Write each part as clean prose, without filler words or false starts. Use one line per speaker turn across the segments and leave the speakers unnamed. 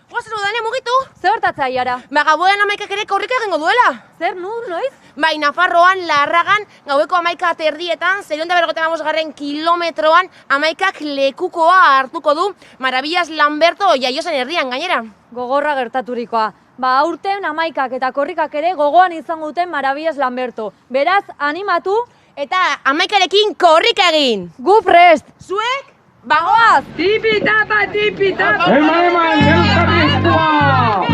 Guazen udane mugitu?
Zer hortatza iara?
Gauean 11ak ere korrika egingo duela.
Zer, noiz?
Bai, Nafarroan, Larragan, gaueko 11:50 kilometroan 11ak lekukoa hartuko du Maravillas Lamberto Jaiosen herrian gainera.
Gogorra gertaturikoa. Aurten 11ak eta korrikak ere gogoan izango duten Maravillas Lamberto. Beraz, animatu
eta 11arekin korrika egin.
Gu prest!
Zuek?
Bagoaz!
Tipi-tapa!
Eman, elkarrizkoa!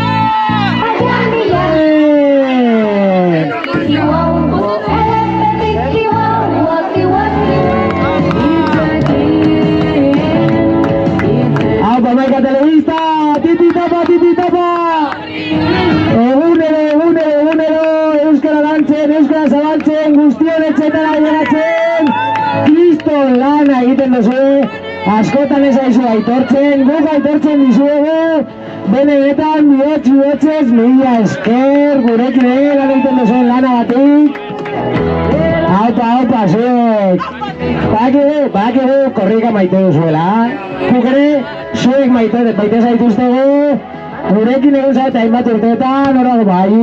Hau, Pamaika Telebista! Tipi-tapa! Egunero, euskara lantzen, euskara zabaltzen, guztion etxetara geratzen, kriston lana egiten duzu, askotan ez aizu aitortzen, guk aitortzen dizuegu, benetan bihotzez, mila esker, gurekin lan egiten duzuen lana batik. Aupa, zuek! Bakigu korrika maite duzuela, guk ere zuek maite zaituztegu, gurekin egun zaite hainbat urteetan, horago bai,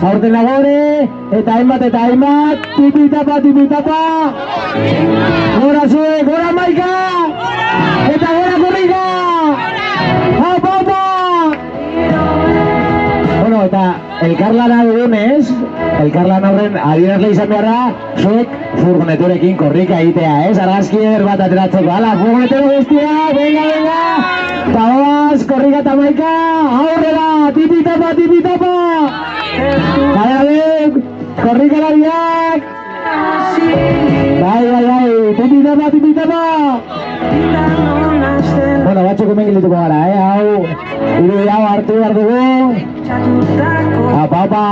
aurten agore, eta hainbat, tipi-tapa! Gora zuek, gora maika! Eta gora korrika! Aupa! Bueno, eta elkarlana dugunez, elkarlan horren adierazle izan behar da, zuek furgoneturekin korrika egitea, argazki eder bat ateratzeko. Hala, furgonetero guztiak, venga! Tagoaz, korrika eta maika, aurrera, tipi-tapa! Baiabek, korrikalariak! Bai, tipi-tapa! Bueno, batzuk hemen gilituko gara, hau, irudi hau hartu behar dugu. Apa!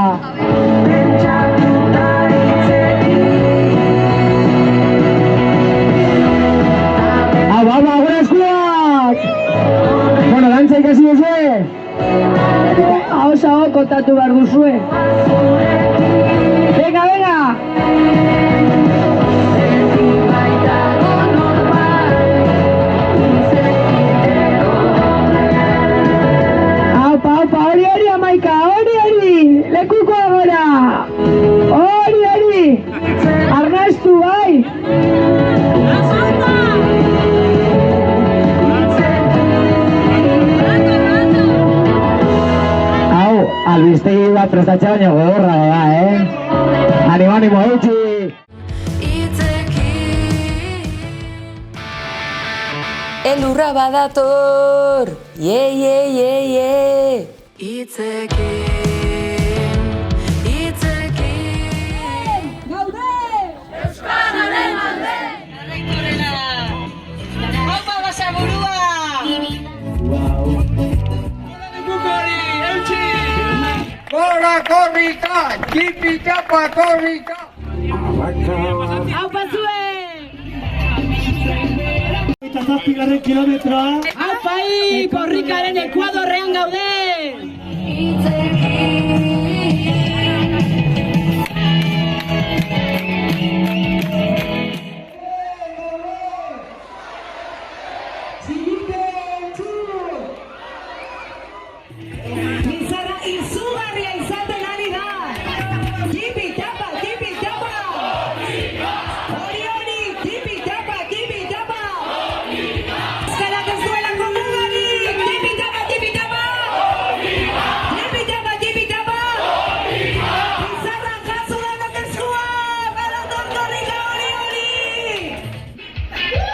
Apa, gure eskuak! Bueno, dantza ikasi duzue? Hau kontatu behar duzue. Venga! Hori, Amaika, hori! Lekuko agora! Hori! Arnaztu, bai! Albistegi bat prestatzea baina gogorra da, Animo, eutxi!
Elurra badator, ye!
Gaude! Euskararen alde! Errektorela! Opa basaburua!
Gora korrika! Tipi-tapa korrika!
Aupa zuen!
Eta 7 kilometroa!
Aupai! Korrikaren Ekuadorrean gaude! Bizarra izugarria izaten ari da! Tipi-tapa! Hori! Tipi-tapa! Euskarak ez duela komugari! Tipi-tapa! Bizarra jaso denok eskua! Baraton korrika hori!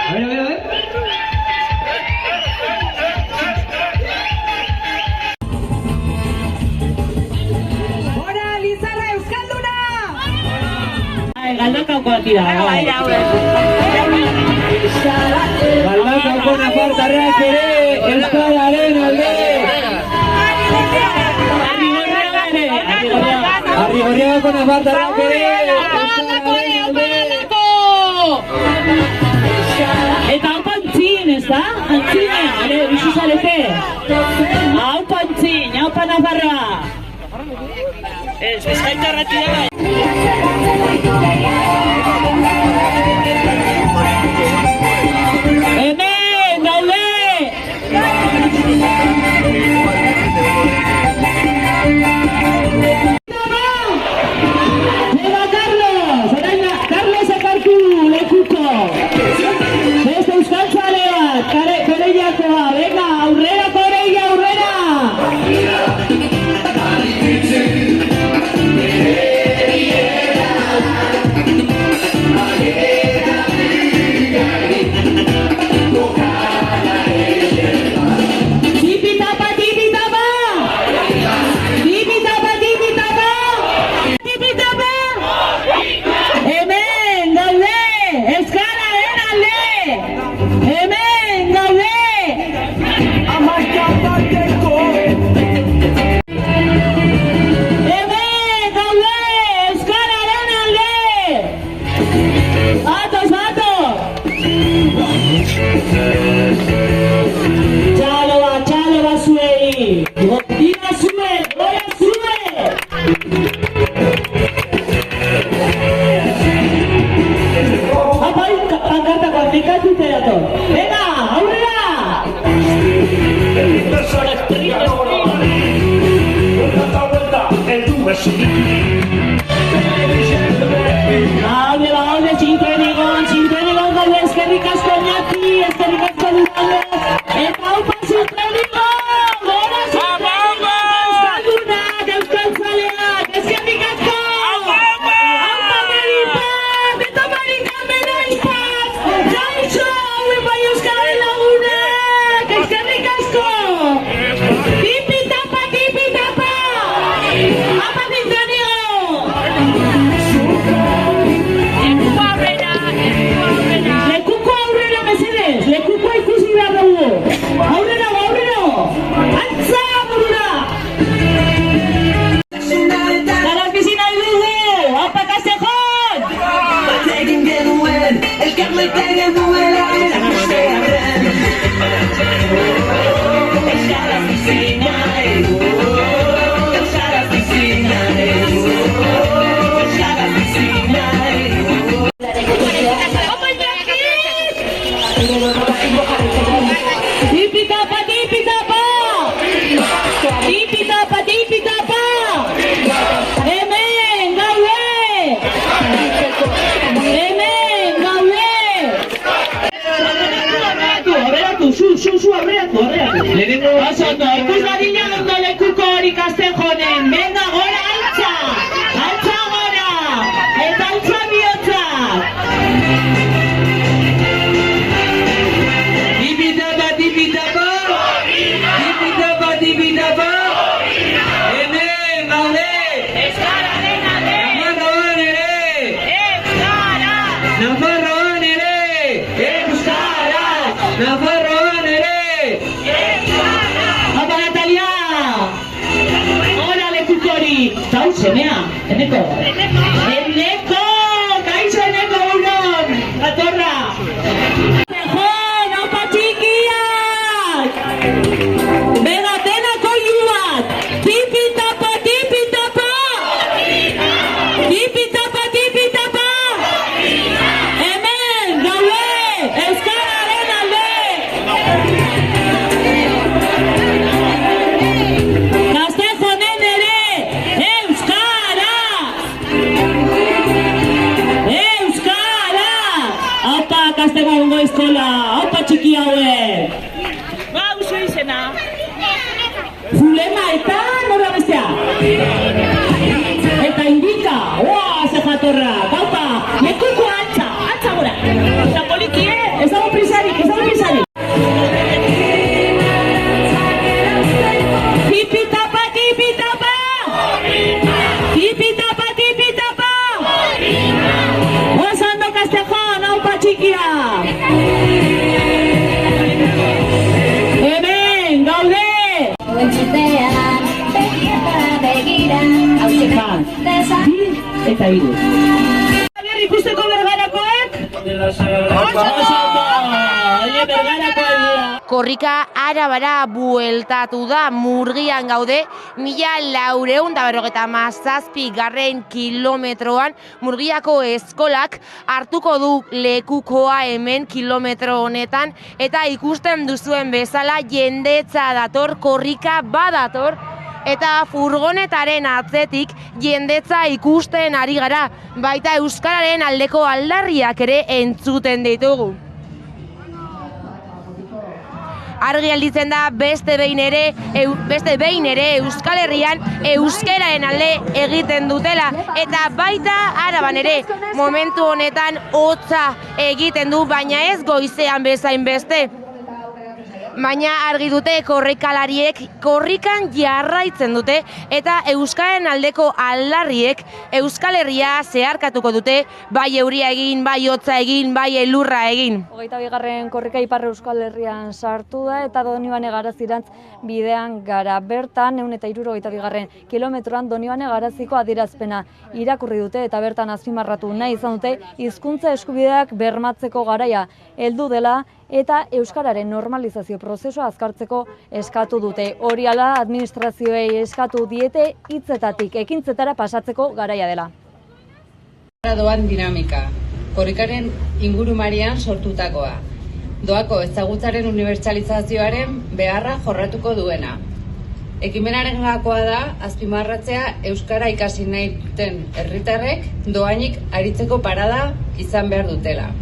A ver!
Hora, Lizarra Euskalduna!
Galdakauko tira! Galdakauko nafartarrak ere Euskararen alde! Arrigorriagako nafartarrak ere Euskararen alde!
Eta hau antzien, ez da? Antzien, bizi zarete! Aupa Antzin, aupa Nafarroa. Ez, Bizkaiko erretira bai. Hemen, gaude! Venga, Carlos! Orain, Carlos ekartu lekuko. Beste euskaltzaleak, Koreiakoa. Venga, aurrera, Koreia, aurrera! Venga, aurrera! Haude, txintenigon gaude, eskerrik asko Iñaki, eskerrik asko Durango, eta haupa txintenigon! Gora txintenigon! Euskaldunak, euskaltzaleak, eskerrik asko! Haupa Maripat, eta Marikamena Ipat! Jaixo, haupa Euskal lagunak, eskerrik asko! Tipi-tapa! Haupa txintenigon! Lekuko aurrera mesedez, lekuko ikusi behar dugu. Aurrera, altza burura. Garaz bizi nahi dugu, haupa Kastejon. Tipi-tapa! Hemen, gaude! Aberatu, zu, aberatu. Oso ondo, ikus badina ondo lekuko hori Kastejonen. Venga, gora, altza gora! Eta altza bihotzak! Tipi-tapa! Hemen, gaude! Euskararen alde! Nafarroan ere! Haupa Natalia! Hora lekukori! Zau, semea! Eneko! Kaixo Eneko unon! Gatorra! Haupa txikiak! Bega, denako iuak! Tipi-tapa! Hemen, gaude! Euskararen alde! Kastejonen ere! Euskara! Haupa Kastejongo eskola! Haupa txiki hauek! Usu izena! Fulema eta nora bestea! Eta indika! Oa, ze jatorra! Haupa! Lekuko altza gora! Eta polikie! Ez dago prisarik! Tipi-tapa! Oso ondo Kastejon, haupa txikia! Hemen, gaude! Eta hiru. Ikusteko bergarakoek? Oso ondo! Bergarakoek dira!
Korrika Arabara bueltatu da, Murgian gaude, 1457 kilometroan Murgiako eskolak hartuko du lekukoa hemen kilometro honetan, eta ikusten duzuen bezala jendetza dator, korrika badator, eta furgonetaren atzetik jendetza ikusten ari gara, baita euskararen aldeko aldarriak ere entzuten ditugu. Argi gelditzen da beste behin ere Euskal Herrian euskararen alde egiten dutela, eta baita Araban ere momentu honetan hotza egiten du, baina ez goizean bezain beste. Baina argi dute korrikalariek korrikan jarraitzen dute, eta euskararen aldeko aldarriek Euskal Herria zeharkatuko dute, bai euria egin, bai hotza egin, bai elurra egin.
22. korrika Ipar Euskal Herrian sartu da, eta Donibane Garazirantz bidean gara. Bertan, 162. kilometroan Donibane Garaziko adierazpena irakurri dute, eta bertan azpimarratu nahi izan dute hizkuntza eskubideak bermatzeko garaia heldu dela, eta euskararen normalizazio prozesua azkartzeko eskatu dute. Hori hala, administrazioei eskatu diete hitzetatik ekintzetara pasatzeko garaia dela.
Doan dinamika, korrikaren ingurumarian sortutakoa. Doako ezagutzaren unibertsalizazioaren beharra jorratuko duena. Ekimenaren gakoa da, azpimarratzea euskara ikasi nahi duten herritarrek doainik aritzeko parada izan behar dutela.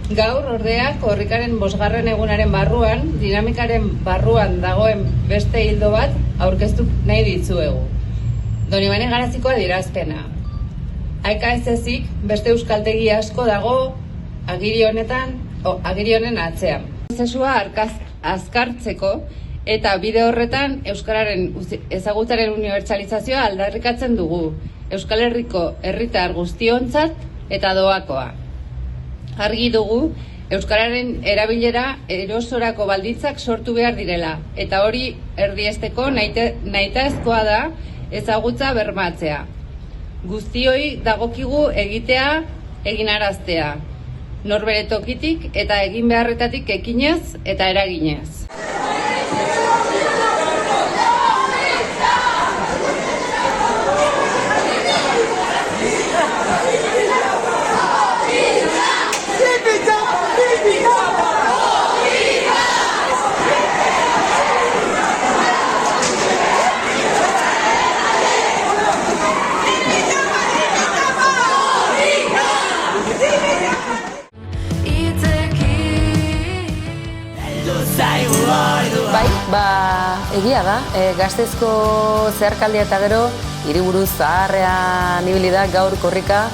Gaur, ordea, korrikaren 5. egunaren barruan, dinamikaren barruan dagoen beste hildo bat aurkeztu nahi ditzuegu. Donibane Garaziko adierazpena. Aika ez ezik, beste euskaltegi asko dago agiri honen atzean. Prozesua azkartzeko eta bide horretan euskararen ezagutzaren unibertsalizazioa aldarrikatzen dugu, Euskal Herriko herritar guztiontzat eta doakoa. Argi dugu, euskararen erabilera erosorako baldintzak sortu behar direla, eta hori erdiesteko nahitaezkoa da ezagutza bermatzea. Guztioi dagokigu egitea, eginaraztea, norbere tokitik eta egin beharretatik ekinez eta eraginez.
Bai, egia da, Gasteizko zeharkaldia eta gero hiriburu zaharrean ibili da gaur korrika.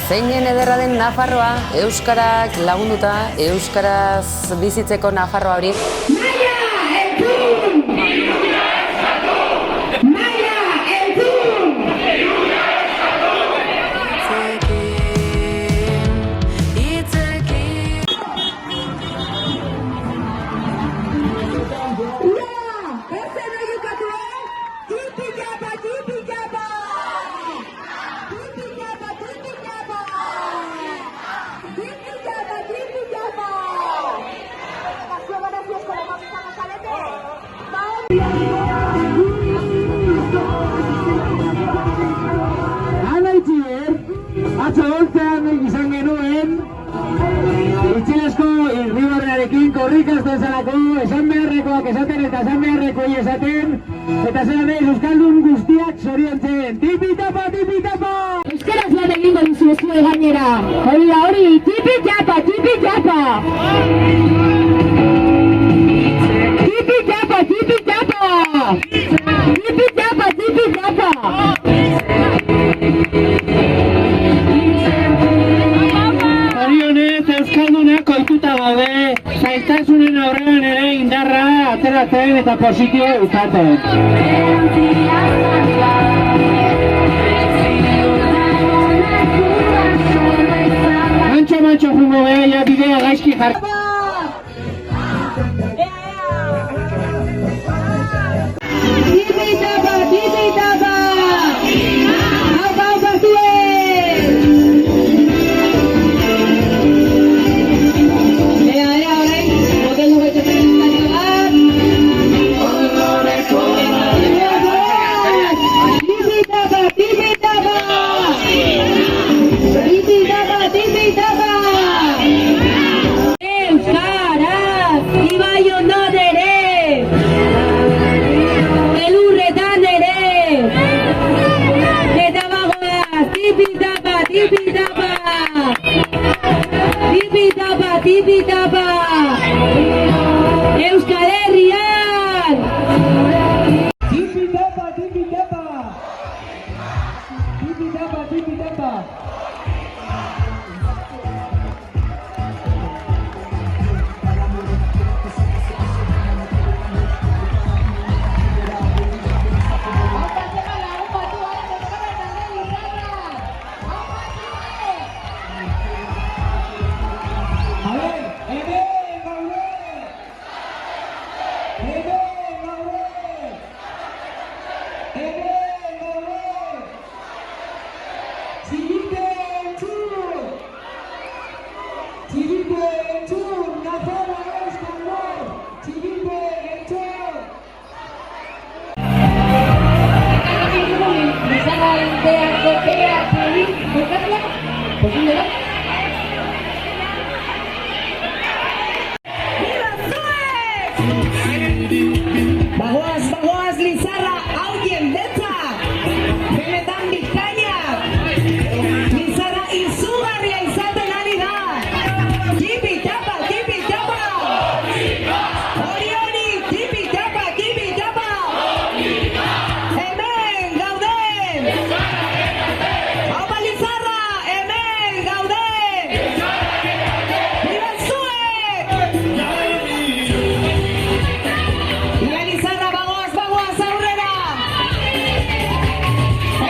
Zeinen ederra den Nafarroa, euskarak lagunduta, euskaraz bizitzeko Nafarroa hori.
Atzo golpean izan genuen, itxilesko irribarrearekin korrikazten zelako, esan beharrekoak esaten eta esan beharrekoi esaten, eta zer da euskaldun guztiak zoriontzen. Tipi-tapa, tipi-tapa!
Euskaraz lan egingo dizu ezue gainera. Hori da hori, tipi-tapa, tipi-tapa! Tipi-tapa, tipi-tapa! Tipi-tapa, tipi-tapa!
Euskaldunak ohituta gaude, zailtasunen aurrean ere indarra ateratzen eta positibo izaten. Mantxo jungo beha, ja bidea gaizki jarri.
Tipi-tapa, tipi-tapa! Hau partuen! Hotel 93
Bagoaz, Lizarra, hauen detzak! Benetan bikainak! Lizarra izugarria izaten ari da! Tipi tapa! Hori, tipi tapa! Hemen gauden! Haupa Lizarra, hemen gauden! Biba zuek! Ia Lizarra, bagoaz aurrera!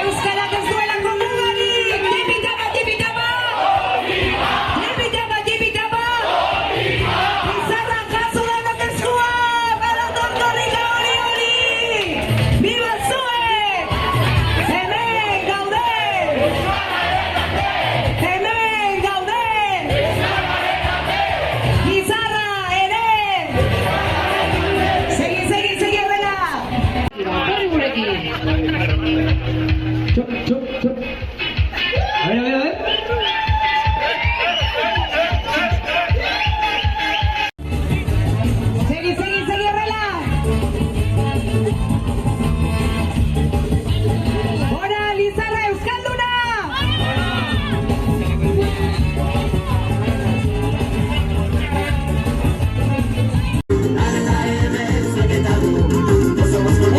Euskarak ez duelako mugarik! Tipi tapa! Lizarra, jaso denok eskua! Baloton korrika hori! Biba zuek! Hemen gauden! Lizarra, ere! Segi horrela! Torri gurekin! A ver. Segi horrela! Hora, Lizarra euskalduna!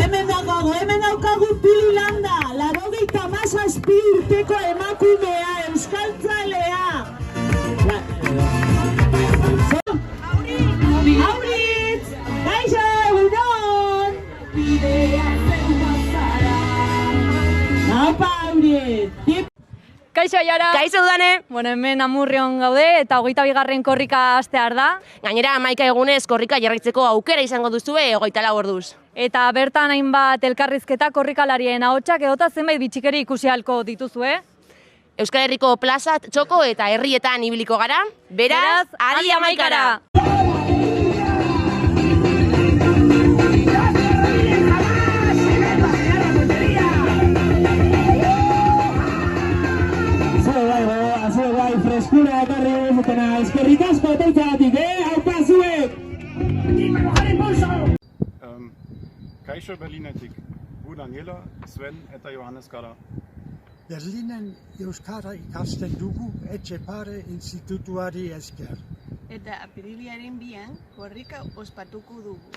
Hemen daukagu Pili Landa, 97 urteko emakumea, euskaltzalea. Auritz! Kaixo, egunon! Aupa, Auritz!
Kaixo, Aiara!
Kaixo Udane!
Bueno, hemen Amurrion gaude eta 22. korrika hastear da.
Gainera, 11 egunez korrika jarraitzeko aukera izango duzue 24 orduz.
Eta bertan hainbat elkarrizketa korrikalarien ahotsak edota zenbait bitxikeri ikusi ahalko dituzue.
Euskal Herriko plazat, txoko eta herrietan ibiliko gara. Beraz, adi 11-ra!
Bai, freskura ekarri dutena, eskerrik asko etortzeagatik, haupa zuek!
Kaixo Berlinetik, Gu Daniela, Sven eta Johannes Gara.
Berlinen euskara ikasten dugu Etxepare institutuari esker.
Eta apirilearen 2an korrika ospatuko dugu.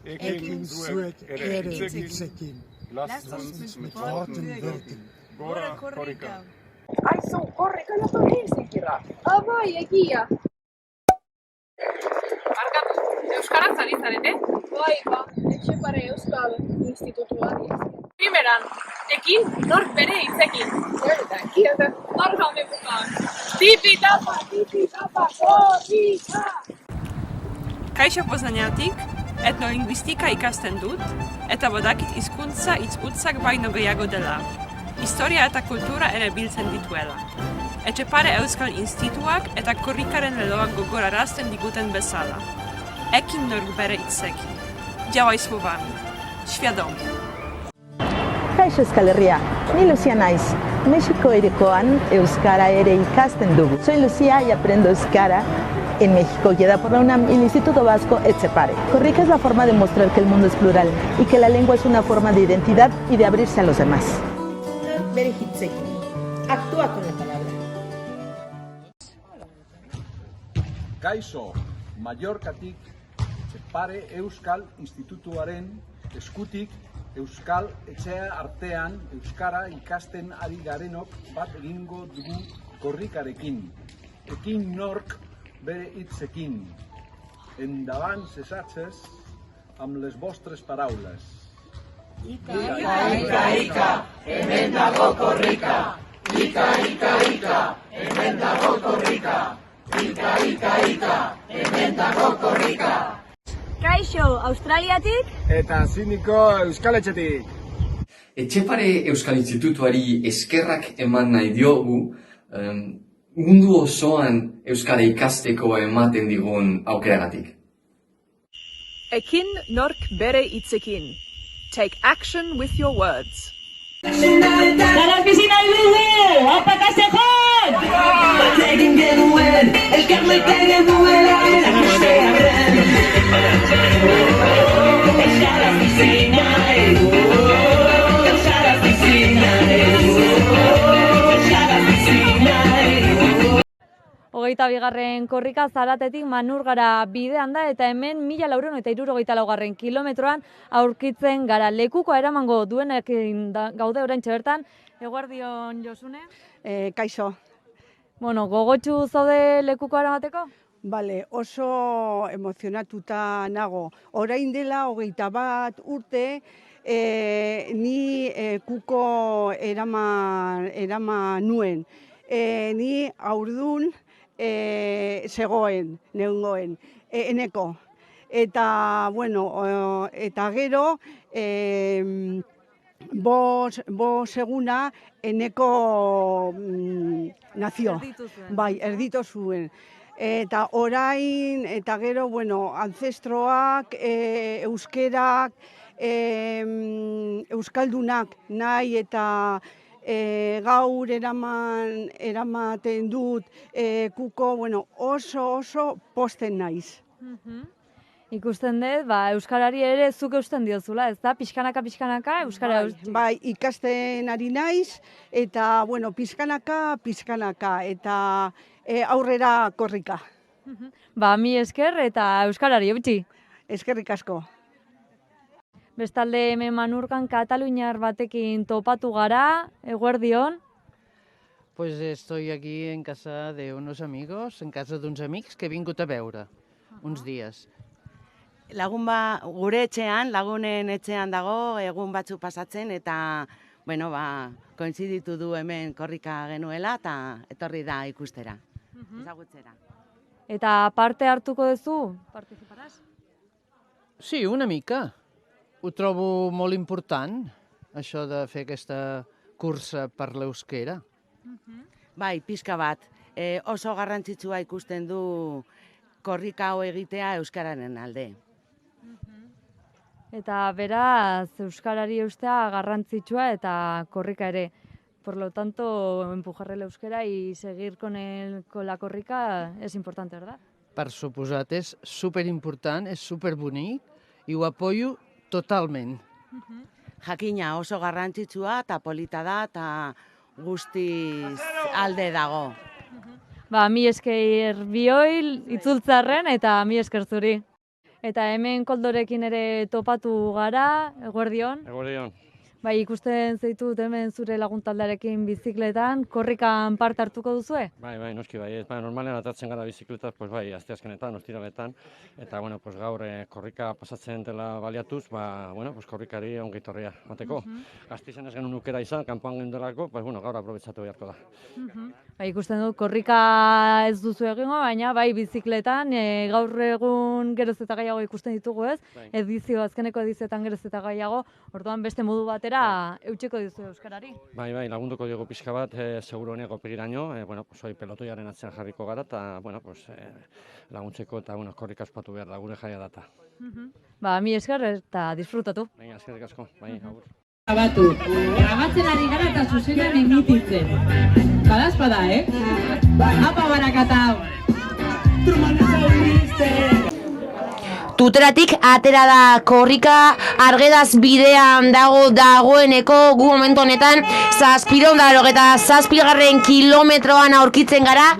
Ekin zuek ere hitzekin.
Lasst uns mit
Worten wirken. Gora korrika.
Aizu, korrika lato hizikira. Bai, egia.
Barkatu, euskaraz ari zarete?
Bai, Etxepare Euskal Institutuari esker.
Primeran, ekin nork bere hitzekin.
Kieta.
Nor jaume bukan. Tipi tapa, korrika! Kaixo Poznaniatik, etnolinguistika ikasten dut, eta badakit hizkuntza hitz-hutzak baino gehiago dela. Historia eta kultura ere biltzen dituela. Etxepare Euskal Institutuak eta korrikaren leloak gogorarazten diguten bezala. Ekin nork bere hitzekin. Działaj słowami. Świadomie.
Kaixo Euskal Herria, ni Lucia naiz. Mexiko erekoan euskara ere ikasten dugu. Soy Lucia y aprendo euskara en México, guiada por la UNAM y el Instituto Vasco Etxepare. Korrika es la forma de mostrar que el mundo es plural y que la lengua es una forma de identidad y de abrirse a los demás. Bere hitzekin. Actúa con la palabra.
Kaixo, Mallorcatik, Etxepare Euskal Institutuaren eskutik Euskal Etxea artean euskara ikasten ari garenok bat egingo dugu korrikarekin. Ekin nork bere hitzekin. Endavant cessatges amb les vostres paraules.
Ika, hemen dago korrika. Ika, hemen dago korrika. Ika, hemen dago korrika.
Kaixo, Australiatik?
Eta Ziniko Euskal Etxetik. Etxepare Euskal Institutuari eskerrak eman nahi diogu, mundu osoan euskara ikasteko ematen digun aukeragatik.
Ekin nork bere hitzekin. Take action with your words.
Garaz bizi nahi dugu, apakaztejon! Batekin genuen, eskerleke genuela, erakustearen. Euskaraz bizi nahi dugu, euskaraz bizi nahi dugu, euskaraz bizi nahi dugu.
22. korrika Zaratetik Manurgara bidean da eta hemen 1464 kilometroan aurkitzen gara. Lekukoa eramango duenekin gaude oraintxe bertan. Eguerdion Josune?
Kaixo.
Bueno, gogotsu zaude lekukoa eramateko?
Bale, oso emozionatuta nago. Orain dela 21 urte ni kuko eraman nuen. Ni haurdun zegoen, neungoen, eneko. Eta, bueno, eta gero, bos eguna eneko nazio. Bai, erdito zuen. Eta orain, eta gero, bueno, ancestroak, euskerak, euskaldunak nahi eta gaur eramaten dut kuko, bueno, oso posten naiz.
Ikusten dut, euskarari ere zuk eusten diozula, ez da? Pixkanaka, euskara eusten.
Bai, ikasten ari naiz, eta, bueno, pixkanaka, eta aurrera korrika.
Mi esker eta euskarari eutxi.
Eskerrik asko.
Bestalde hemen Manurgan Kataluniar batekin topatu gara, eguerdion.
Pues estoy aquí en casa de unos amigos, en casa d'uns amics que he vingut a veure uns dies.
Gure etxean, lagunen etxean dago, egun batzu pasatzen eta, bueno, koinziditu du hemen korrika genuela eta etorri da ikustera, ezagutzera.
Eta parte hartuko duzu? Participaràs?
Sí, una mica. Ho trobo molt important, això de fer aquesta cursa per l'euskera.
Bai, pixka bat. Oso garrantzitsua ikusten du korrika hau egitea euskararen alde.
Eta beraz, euskarari eustea garrantzitsua eta korrika ere. Por lo tanto, empujar el euskera y seguir con la korrika es importante, ¿verdad?
Per suposat, és superimportant, és superbonic i ho apoyo totalment.
Jakina oso garrantzitsua eta polita da eta guztiz alde dago.
Mi esker bioi itzultzarren eta mi esker zuri. Eta hemen Koldorekin ere topatu gara, eguerdion.
Eguerdion.
Ikusten zeitut hemen zure laguntaldarekin bizikletan, korrikan parte hartuko duzue?
Bai, noski bai. Normalean atatzen gara bizikletaz, asteazkenetan, ostiraletan, eta gaur korrika pasatzen dela baliatuz, korrikari ongi etorria mateko. Gasteizen ez genuen aukera izan, kanpoan gendelako, gaur aprobetxatu beharko da.
Ikusten dut, korrika ez duzu egingo, baina bizikletan gaur egun geroz eta gehiago ikusten ditugu ez, azkeneko edizioetan geroz eta gehiago, orduan beste modu batera eutxeko dizu euskarari.
Bai, lagunduko dugu pixka bat, seguro honeko pegiraino, pelotoiaren atzean jarriko gara, eta laguntzeko eta korrika ospatu behar da, gure jaia data.
Mi esker eta disfrutatu.
Baina, eskerrik asko, agur.
Grabatzen ari gara eta zuzenean emititzen. Badazpada, Apa barakatau!
Tuteratik atera da korrika, Argedaz bidean dagoeneko gu momentu honetan 787 kilometroan aurkitzen gara,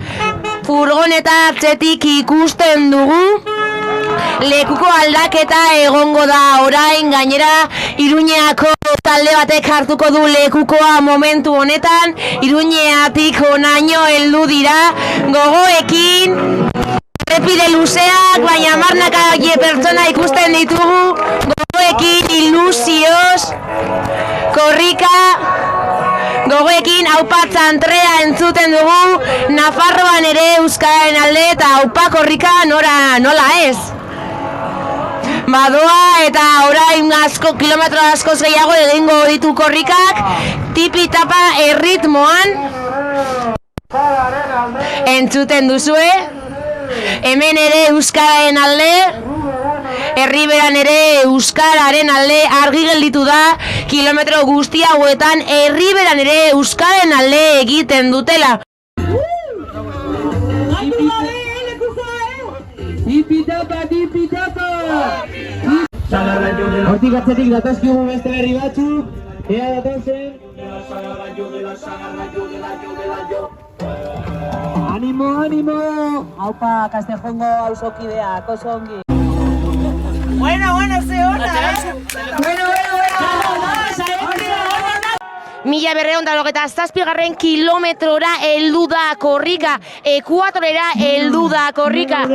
furgoneta atzetik ikusten dugu. Lekuko aldaketa egongo da orain, gainera Iruñeako talde batek hartuko du lekukoa momentu honetan, Iruñeatik honaino heldu dira, gogoekin, errepide luzeak, baina marnaka pertsona ikusten ditugu, gogoekin, ilusioz, korrika, gogoekin, aupa txantrea entzuten dugu, Nafarroan ere euskararen alde eta aupa korrika nola ez. Badoa eta orain asko, kilometro askoz gehiago egingo ditu korrikak, tipi-tapa erritmoan. Entzuten duzue, hemen ere euskararen alde, herriberan ere euskararen alde argi gelditu da, kilometro guzti hauetan herriberan ere euskararen alde egiten dutela.
Hortik atzetik datazkigu beste berri batzuk, ea datozen. Animo, animo!
Haupa, Kastejongo auzokideak, oso ongi.
Bueno, ze hona,
Bueno.
1287 kilometrora heldu da korrika, ekuatorera heldu da korrika.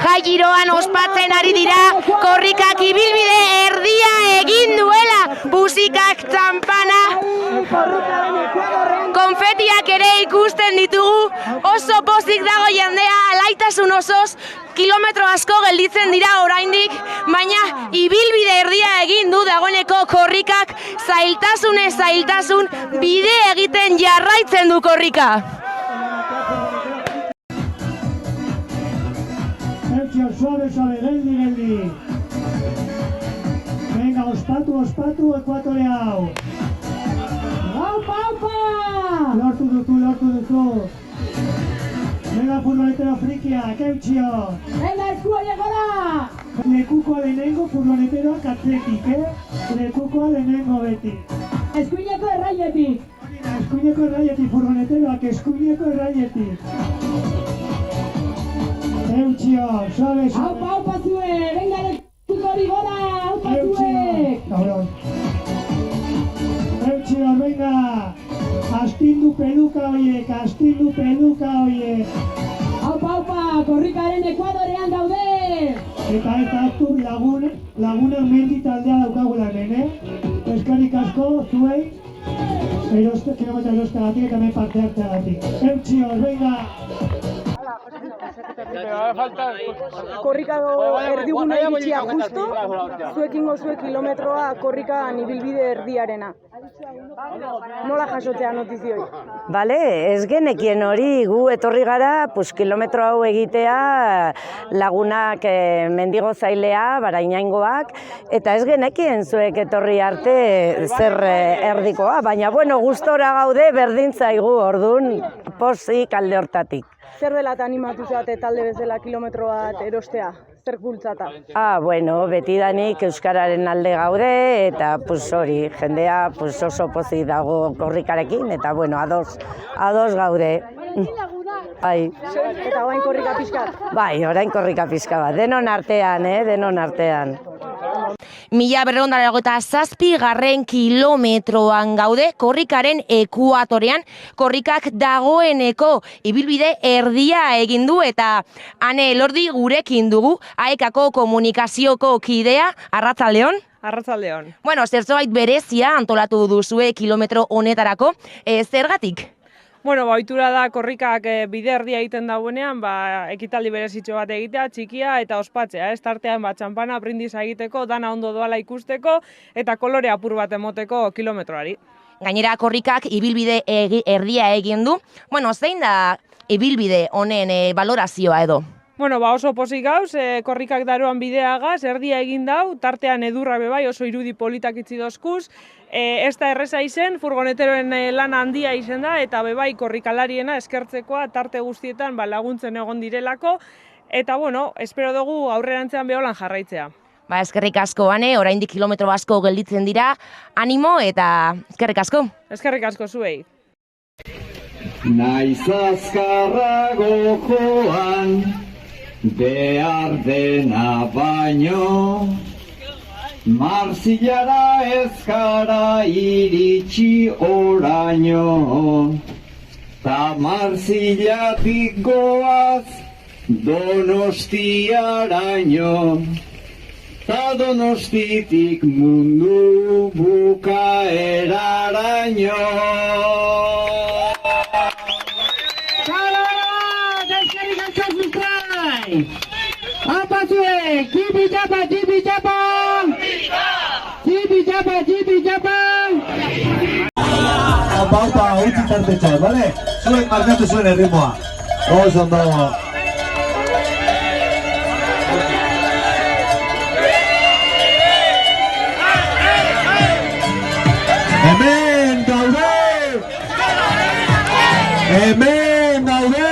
Jai giroan ospatzen ari dira, korrikak ibilbide erdia egin duela, musikak, txampana, konfetiak ere ikusten ditugu, oso pozik dago jendea, alaitasun osoz, kilometro asko gelditzen dira oraindik, baina ibilbide erdia egin du dagoeneko korrikak, zailtasun, bide egiten jarraitzen du korrika.
Suave, geldi. Venga, ospatu, ekuatore hau. Aupa! Lortu duzu. Venga, furgonetero frikia, keutxio.
Venga, eskua llegora!
Lekuko lehenengo furgoneteroak atzetik, Lekuko lehenengo beti.
Eskuineko erraietik.
Eskuineko erraietik, furgoneteroak eskuineko erraietik. Eutxio, suave.
Aupa zue, venga, lekuko hori gora, aupa zuek.
Eutxio, venga. Astindu peluka hoiek.
Aupa, korrikaren ekuadorean daude.
Eta hartu laguna mendi taldea daukagula hemen, Eskerrik asko, zuei. Kilometra erostagatik eta hemen parte hartzeagatik. Eutxio, venga.
Korrika erdigune iritsia justo, zuekingo kilometroa korrikan ibilbide erdiarena. Nola jasotzea notizioi?
Bale, ez genekien hori, gu etorri gara, kilometro hau egitea lagunak mendigo zailea, barainaingoak, eta ez genekien zuek etorri arte zer erdikoa, baina gustora gaude berdin zaigu ordun pozik alde hortatik.
Zer dela eta animatu zate talde bezala kilometro bat erostea? Zer bultzata?
Betidanik euskararen alde gaude eta hori, jendea oso pozik dago korrikarekin eta ados gaude. Bai.
Eta orain korrika pixka?
Bai, orain korrika pixka bat, denon artean.
1287 kilometroan gaude korrikaren ekuatorean, korrikak dagoeneko ibilbide erdia egin du eta Ane Elordi gurekin dugu, AEKako komunikazioko kidea, arratsaldeon.
Arratsaldeon.
Zertzobait berezia antolatu duzue kilometro honetarako, zergatik?
Ohitura da korrikak bide erdia egiten dauenean, ekitaldi berezitxo bat egitea, txikia eta ospatzea, tartean txampana brindis egiteko, dana ondo doala ikusteko eta kolore apur bat emoteko kilometroari.
Gainera korrikak ibilbide erdia egin du. Zein da ibilbide honen balorazioa edo?
Oso pozik gauz, korrikak daroan bideagaz, erdia egin dau, tartean edurra bebai, oso irudi politak itzi dozkuz, ez da erreza izen, furgoneteroen lan handia izen da, eta bebai korrikalariena eskertzekoa tarte guztietan laguntzen egon direlako, eta espero dugu aurrerantzean beholan jarraitzea.
Eskerrik asko, Ane, oraindik kilometro asko gelditzen dira, animo eta eskerrik asko.
Eskerrik asko zuei.
Naiz azkarrago joan, behar dena baino, Marsillara ez gara iritsi oraino, ta Marsillatik goaz Donostiaraino, ta Donostitik mundu bukaeraraino.
Apazue, kipi tapa txipi, txapa! Opa, utzi tartetxo, bale? Zuek markatu zuen erritmoa. Oso ondo. Hemen gaude! Hemen gaude!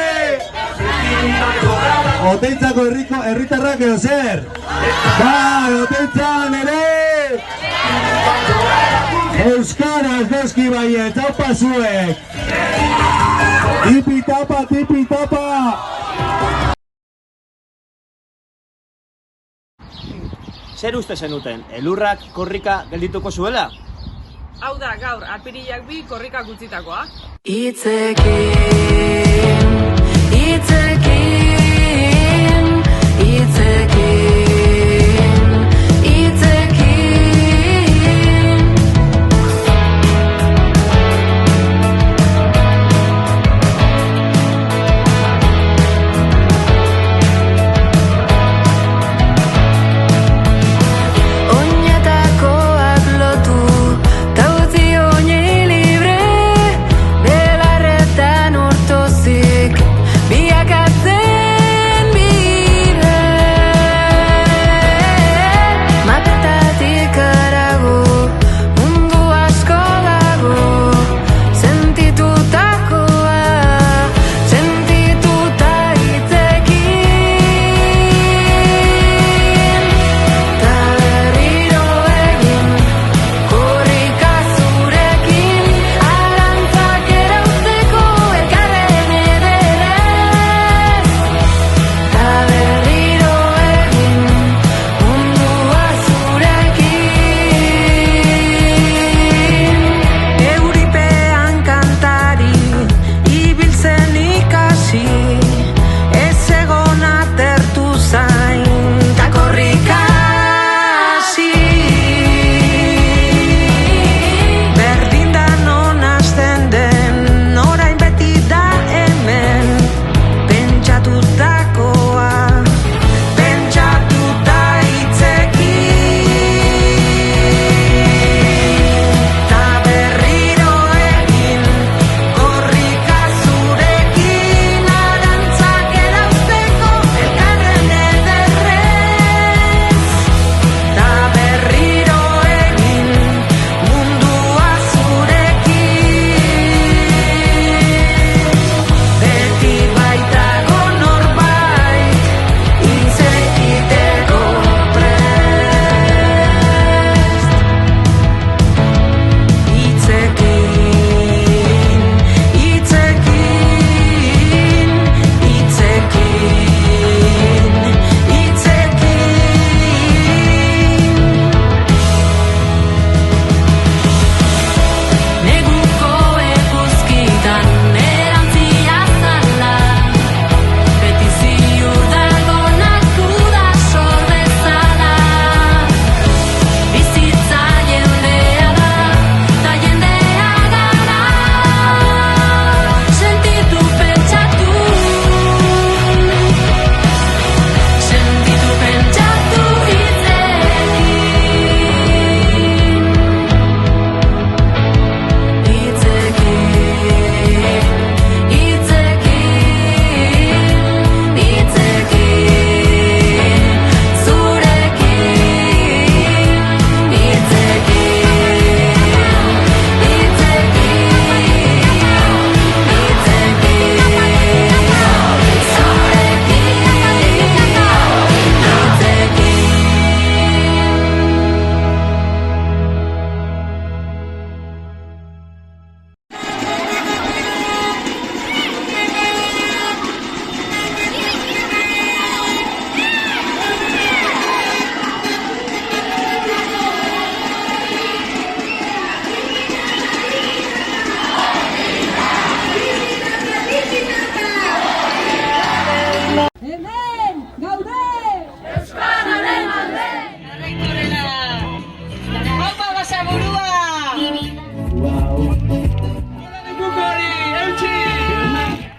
Oteitzako herritarrak edo zer? Bai, Oteitzan ere! Euskaraz noski baiet, tapa zuek! Tipi tapa, tipi tapa!
Zer uste zenuten, elurrak korrika geldituko zuela?
Hau da, gaur, apirilak 2 korrikak utzitakoa.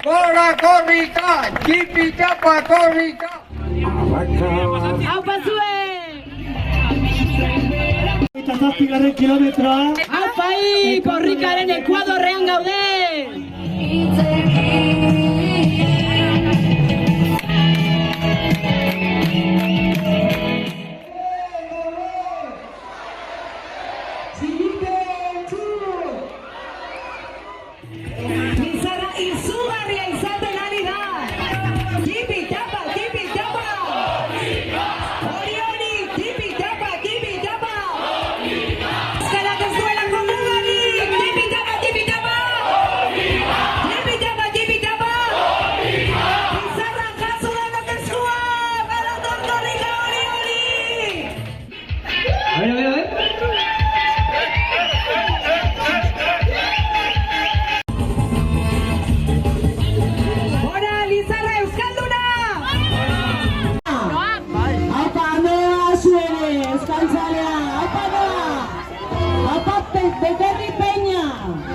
Gora korrika, tipi tapa korrika.
Hau pasue!
7. kilometroa.
Apai, korrikaren Ekuadorrean gaude!
Bizarra izugarria izaten ari da! Tipi-tapa, tipi-tapa! Hori, tipi-tapa, tipi-tapa! Euskarak ez duelako mugarik! Tipi-tapa, tipi-tapa! Tipi-tapa, tipi-tapa! Bizarra jaso denok eskua! Baraton korrika hori!
A ver.
Hora, Lizarra Euskalduna!
Apa noa zuere, euskaltzalea, apa noa! Apa Beterri Peña!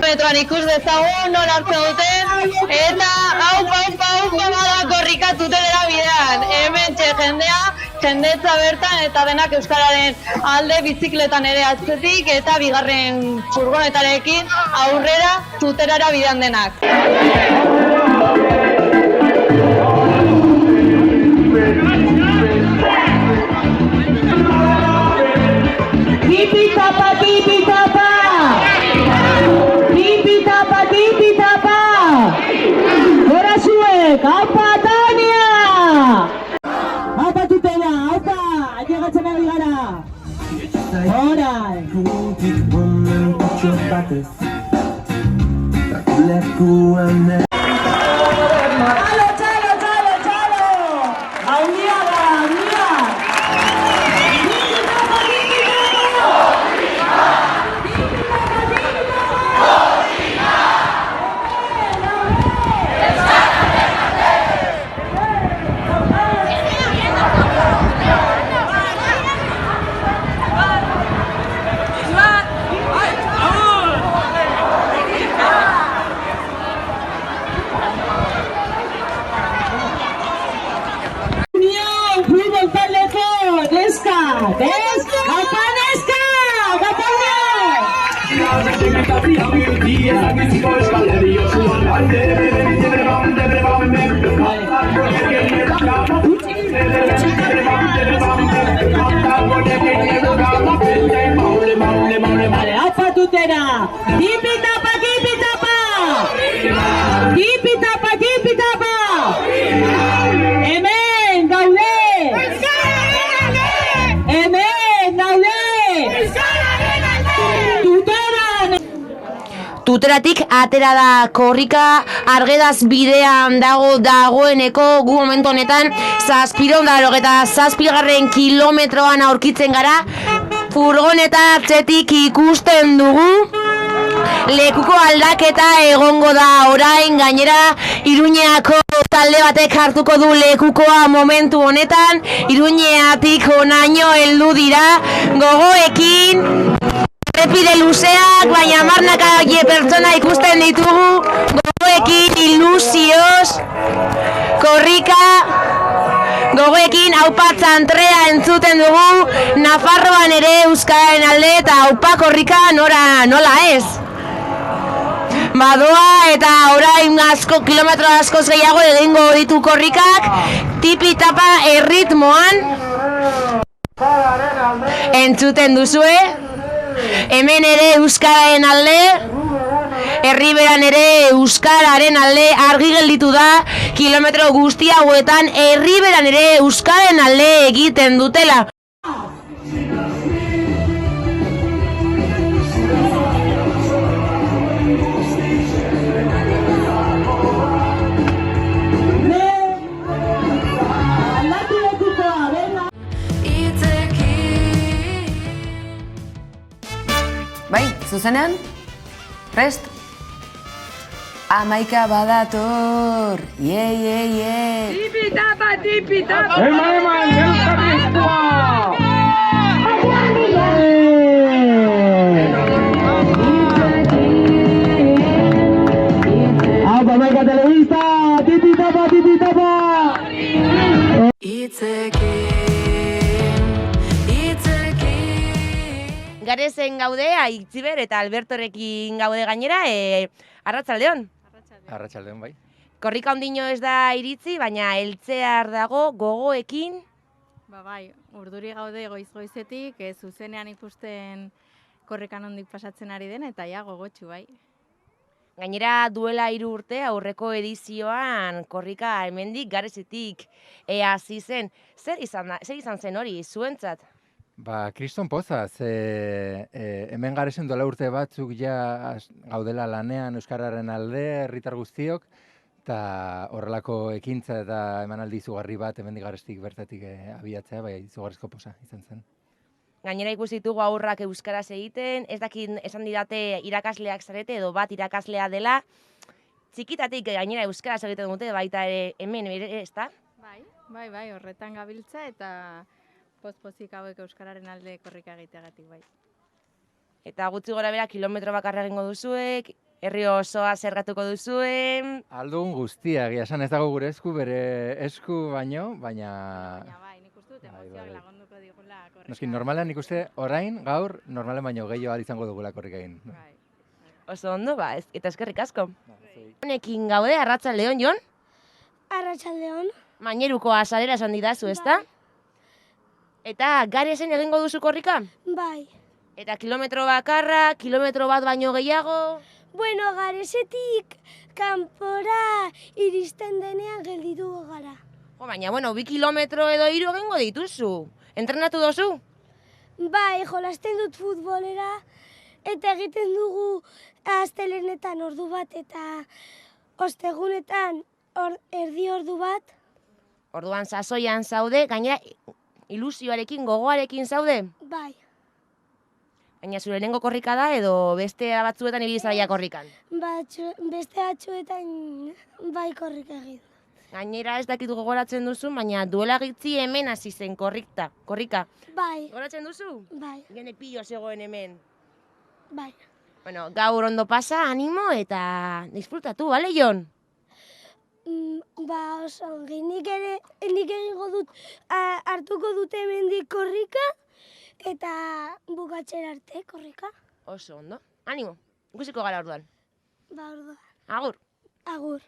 Metroan ikus dezagun, non hartzen duten, eta aupa bada korrika tutelera bidean. Hemen jendetza bertan eta denak euskararen alde bizikletan ere atzetik eta bigarren furgonetarekin aurrera tuterara bidean denak.
Tipi-tapa, tipi-tapa! Tipi-tapa, tipi-tapa! Gora zuek, aupa Tania! Aupa tutela, aupa! Ailegatzen ari gara! Gora! Txalo! Handia da, handia! Apa tutera! Tipi-tapa, tipi-tapa! Tipi-tapa, tipi-tapa! Hemen gaude! Hemen gaude!
Tuteratik atera da korrika, Argedaz bidean dagoeneko gu momentu honetan 787. kilometroan aurkitzen gara. Furgoneta atzetik ikusten dugu. Lekuko aldaketa egongo da orain, gainera Iruñeako talde batek hartuko du lekukoa momentu honetan. Iruñeatik honaino heldu dira gogoekin. Errepide luzeak, baina marnaka pertsona ikusten ditugu, gogoekin, ilusioz, korrika, gogoekin aupa txantrea entzuten dugu, Nafarroan ere euskararen alde eta aupa korrika nola ez. Badoa eta orain kilometro askoz gehiago egingo ditu korrikak, tipi-tapa erritmoan, entzuten duzue. Hemen ere euskararen alde, Herriberan ere euskararen alde argi gelditu da, kilometro guzti hauetan Herriberan ere euskararen alde egiten dutela.
Bai, zuzenean? Prest? 11 badator! Ye!
Tipi-tapa, tipi-tapa!
Eman, elkarrizkoa!
Aupa Maika Telebista! Tipi-tapa, tipi-tapa!
Garez Garizen gaude, Aitziber eta Albertorekin gaude gainera, arratsaldeon.
Arratsaldeon, bai.
Korrika ondino ez da iritzi, baina heltzear dago gogoekin.
Bai, urduri gaude goiz-goizetik, zuzenean ikusten korrikan ondik pasatzen ari den, eta ja gogotsu, bai.
Gainera duela 3 urte aurreko edizioan korrika hemendik Garezetik hasi zen. Zer izan zen hori zuentzat?
Kriston poza, hemen Garezen duela urte batzuk ja gaudela lanean euskararen alde, herritar guztiok, eta horrelako ekintza eta emanaldi izugarri bat hemendik Garezetik bertatik abiatzea, bai izugarrizko poza izan zen.
Gainera ikusi ditugu aurrak euskaraz egiten, ez dakit esan didate irakasleak zarete edo bat irakaslea dela, txikitatik gainera euskaraz egiten dute baita ere hemen ere, ezta?
Bai, horretan gabiltza eta pozik hauek euskararen alde korrika egiteagatik, bai.
Eta gutxi gora bera kilometro bakarra egingo duzuek, herri osoa zergatuko duzuen.
Aldugun guztia, esan ez dago gure esku, bere esku baino, baina...
Bai, nik uste dut emozioak lagunduko digula korrika.
Noski, normalean nik uste orain, gaur, normalen baino gehiago izango dugula korrika egin.
Oso ondo, eta eskerrik asko. Honekin gaude, arratsaldeon, Jon?
Arratsaldeon.
Maineruko azalera esan didazu, ezta? Eta Garezen egingo duzu korrika?
Bai.
Eta kilometro bakarra, kilometro bat baino gehiago?
Bueno, Garezetik kanpora iristen denean geldituko gara.
Baina, 2 kilometro edo 3 egingo dituzu. Entrenatu dozu?
Bai, jolasten dut futbolera eta egiten dugu astelehenetan ordu bat eta ostegunetan erdi ordu bat.
Orduan sasoian zaude, gainera ilusioarekin, gogoarekin zaude?
Bai.
Baina zure lehenengo korrika da edo beste batzuetan ibili zara korrikan?
Beste batzuetan bai korrika egin.
Gainera ez dakit gogoratzen duzu, baina duela gitzi hemen hasi zen korrika.
Bai.
Gogoratzen duzu?
Bai.
Gene pillo zegoen hemen.
Bai.
Bueno, gaur ondo pasa, animo eta disfrutatu, bale, Jon?
Oso ongi, nik egingo dut, hartuko dute hemendik korrika eta bukatzera arte korrika.
Oso ondo. Animo, ikusiko gara orduan.
Orduan.
Agur.
Agur.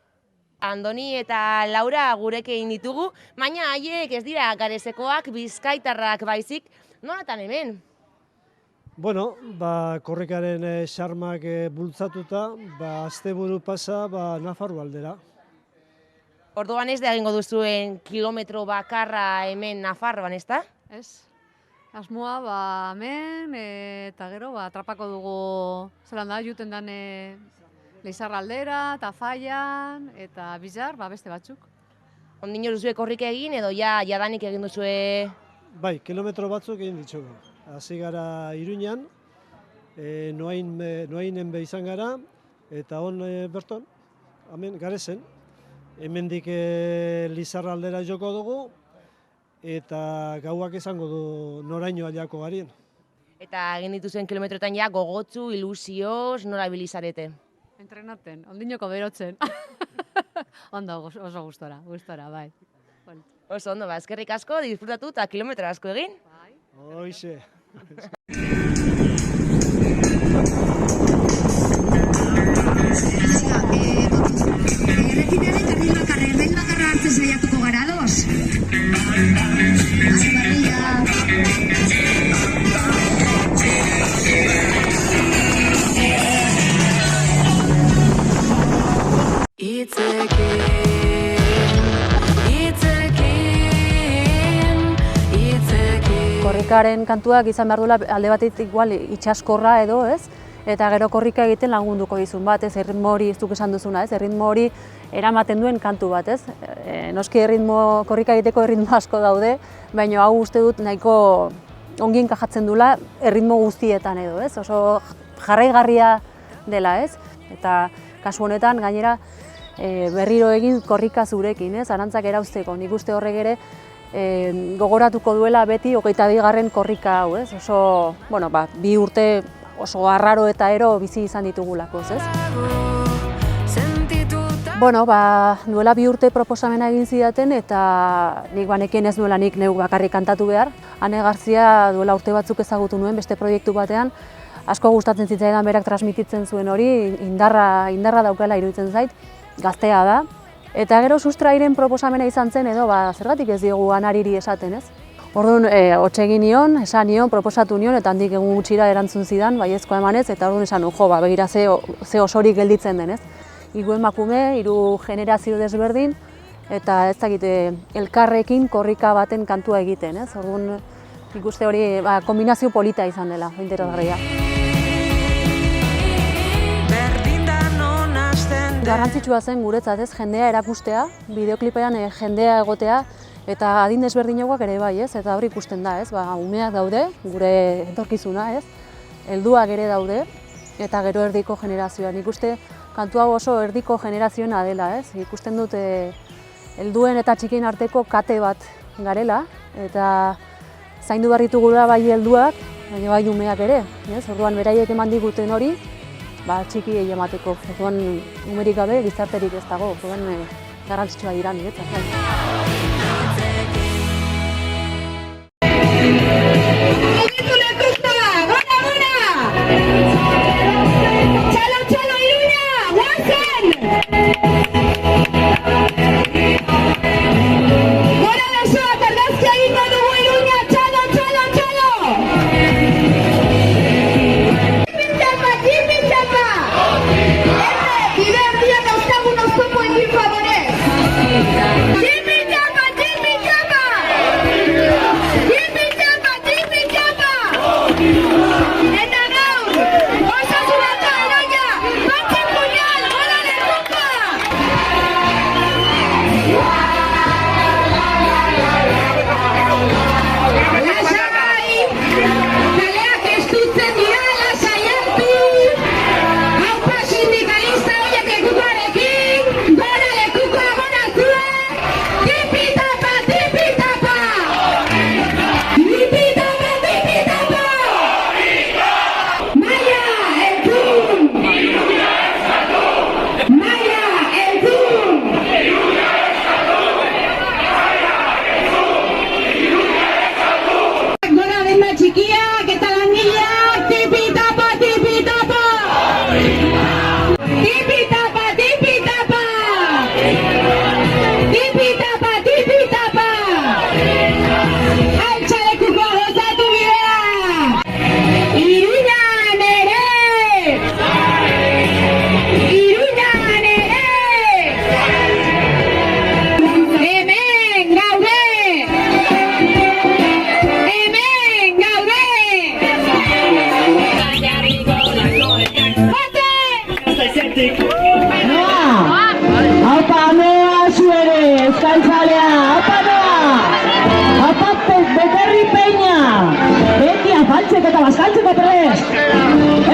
Andoni eta Laura gurekin ditugu, baina haiek ez dira Garezekoak, bizkaitarrak baizik, nolatan hemen?
Bueno, korrikaren xarmak bultzatuta, asteburu pasa Nafarro aldera.
Orduan ez da egingo duzuen kilometro bakarra hemen Nafarroan, ez da?
Ez. Asmoa, hemen, eta gero, atrapako dugu, zelan da, juten dane Leizarra aldera, Tafaian, eta Bizar, beste batzuk.
Ondino duzue korrika egin edo jadanik egin duzue?
Bai, kilometro batzuk egin ditugu. Hasi gara Iruñan, noainen izan gara, eta berton, hemen Garezen. Hemendik Lizarra aldera joko dugu, eta gauak izango du noraino aliako garien.
Eta egin dituzuen kilometroetan gogotzu, ilusioz, nora bilizarete?
Entrenaten, ondinoko berotzen. Ondo, oso gustora, bai.
Oso ondo, eskerrik asko, disfrutatu eta kilometro asko egin.
Hoize.
Errepidearen bakarra hartzen saiatuko gara, ados?
Korrikaren kantuak izan behar duela alde batetik igual itxaskorra edo, ez? Eta gero korrika egiten lagunduko dizun bat, ez? Erritmo hori, ez duk esan duzuna, ez? Erritmo hori eramaten duen kantu bat, ez? Noski korrika egiteko erritmo asko daude, baina hau uste dut nahiko ongin kajatzen dula erritmo guztietan edo, ez? Oso jarraigarria dela, ez? Eta kasu honetan gainera berriro egin korrika zurekin, ez? Arantzak erauzteko, nik uste horrek ere gogoratuko duela beti 22. korrika hau, ez? Oso, 2 urte oso arraro eta ero bizi izan ditugulako, ez? Duela 2 urte proposamena egin zidaten eta nik banekien ez nuela nik neuk bakarrik kantatu behar. Ane Garzia duela urte batzuk ezagutu nuen beste proiektu batean, asko gustatzen zitzaidan berak transmititzen zuen hori, indarra daukala iruditzen zait, gaztea da. Eta gero sustrairen proposamena izan zen edo, zergatik ez diogu Anariri esaten, ez? Orduan, hotxe egin nion, esan nion, proposatu nion, eta handik egun gutxira erantzun zidan, baiezkoa emanez, eta orduan esan, begira ze osorik gelditzen den, ez? Hiru emakume, 3 generazio desberdin, eta ez dakit elkarrekin korrika baten kantua egiten, ez? Orduan, ikuste hori kombinazio polita izan dela, interesgarria. Garrantzitsua zen guretzat, ez, jendea erakustea, bideoklipean jendea egotea, eta adin desberdinagoak ere bai, ez, eta hori ikusten da, ez, umeak daude, gure etorkizuna, ez, helduak ere daude, eta gero erdiko generazioa. Nik uste kantu hau oso erdiko generazioena dela, ez, ikusten dut helduen eta txikien arteko kate bat garela, eta zaindu barritugula bai helduak, baina bai umeak ere, ez, orduan beraiek eman diguten hori, txikiei emateko, orduan umerik gabe gizarterik ez dago, orduan garrantzitsua dira niretzat.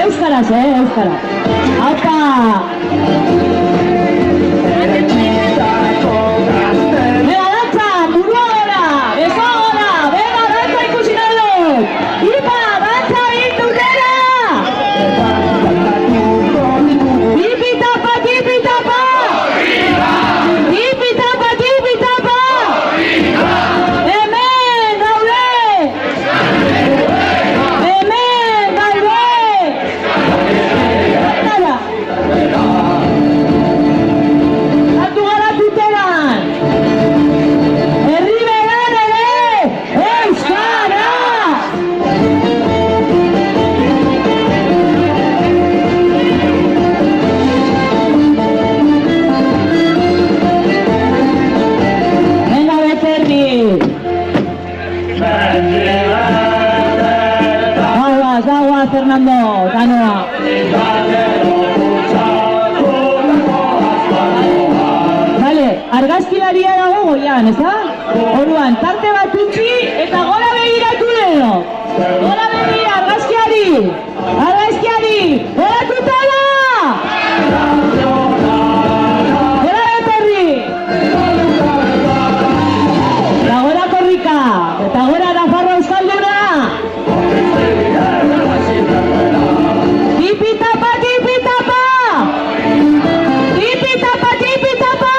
Euskaraz, euskaraz. Aupa! Bega dantza, burua gora, beso gora, bega dantza ikusi nahi dut. Ipa, dantza egin dutela! Tipi tapa, tipi tapa! Tipi tapa, tipi tapa! Hemen gaude! Hemen gaude! Hartu gara tuteran! Herri beran ere! Euskara! Venga, Becerri! Aguas, Fernando, Tanoa. Vale, argazkilaria dago goian, ez da? Orduan, tarte bat utzi eta gora begiratu edo. Gora begira, argazkiari! Argazkiari! Gora tutela! Gora Becerri! Eta gora Korrika! Eta gora Nafarroa Euskalduna! Tipi tapa, tipi tapa! Tipi tapa, tipi tapa!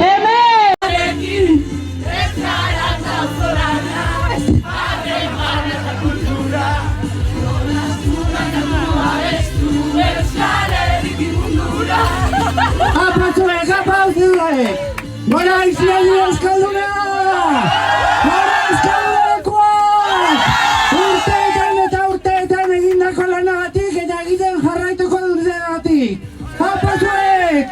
Hemen!
zuek, apa zuek! Gora Aisialdi Euskalduna! Gora Euskaldunekuak! Urteetan eta urteetan egindako lanagatik eta egiten jarraituko dutenagatik! Apa zuek!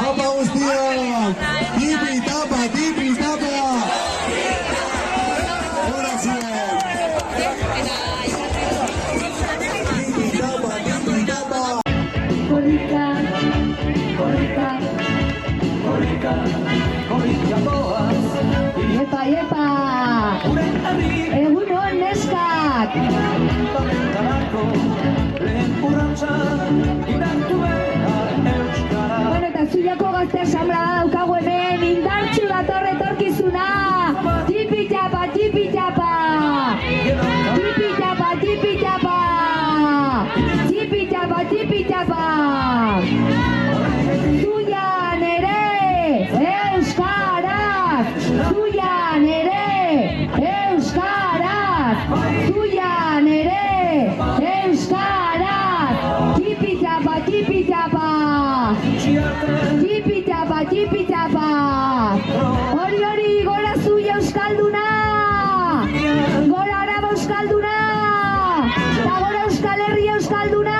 Apa guztiak! Tipi-tapa! Gora zuek!
Epa, epa! Egun hon neskak! Bueno, eta Zuiako Gazte Asanblada daukagu hemen, indartsu dator etorkizuna! Tipi-tapa, tipi-tapa! Tipi-tapa, tipi-tapa! Tipi-tapa, tipi-tapa! Zuian ere, euskarak! Zuian ere, euskarak! Zuian ere, euskarak! Tipi-tapa, tipi-tapa! Tipi-tapa, tipi-tapa! Hori, hori, gora Zuia Euskalduna! Gora Araba Euskalduna! Eta gora Euskal Herria Euskalduna!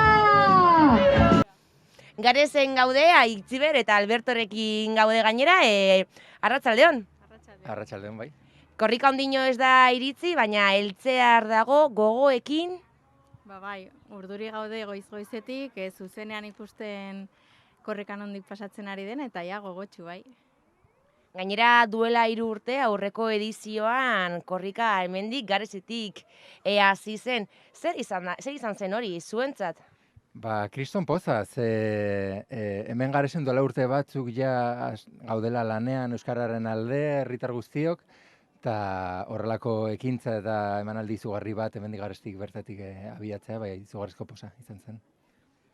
Garezen gaude, Aitziber eta Albertorekin gaude gainera, arratsaldeon.
Arratsaldeon bai.
Korrika ondino ez da iritzi, baina heltzear dago gogoekin.
Bai, urduri gaude goiz-goizetik, zuzenean ikusten korrikan ondik pasatzen ari den, eta ja gogotsu bai.
Gainera duela 3 urte aurreko edizioan korrika hemendik Garezetik hasi zen. Zer izan zen hori zuentzat?
Ba, kriston poza, hemen Garesen duela urte batzuk ja gaudela lanean euskararen alde, herritar guztiok, eta horrelako ekintza eta emanaldi izugarri bat hemendik Garestik bertatik abiatzea, bai, izugarrizko poza izan zen.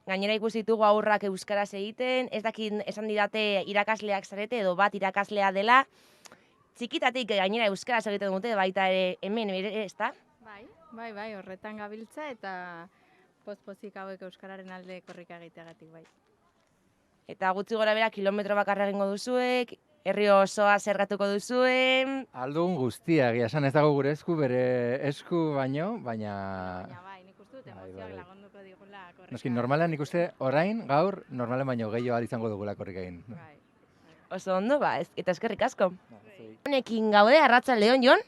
Gainera ikusi ditugu aurrak euskaraz egiten, ez dakit esan didate irakasleak zarete edo bat irakaslea dela, txikitatik gainera euskaraz egiten dute baita ere hemen ere, ezta?
Bai, horretan gabiltza eta pozik hauek euskararen alde korrika egiteagatik bai.
Eta gutxi gora bera kilometro bakarra egingo duzuek, herri osoa zergatuko duzuen.
Aldugun guztia, egia esan ez dago gure esku, bere esku baino, baina...
Bai, nik uste dut emozioak lagunduko digula korrika.
Noski, normalean nik uste orain, gaur, normalen baino gehiago ahal izango dugula korrika egin.
Oso ondo, eta eskerrik asko. Honekin gaude, arratsaldeon, Jon?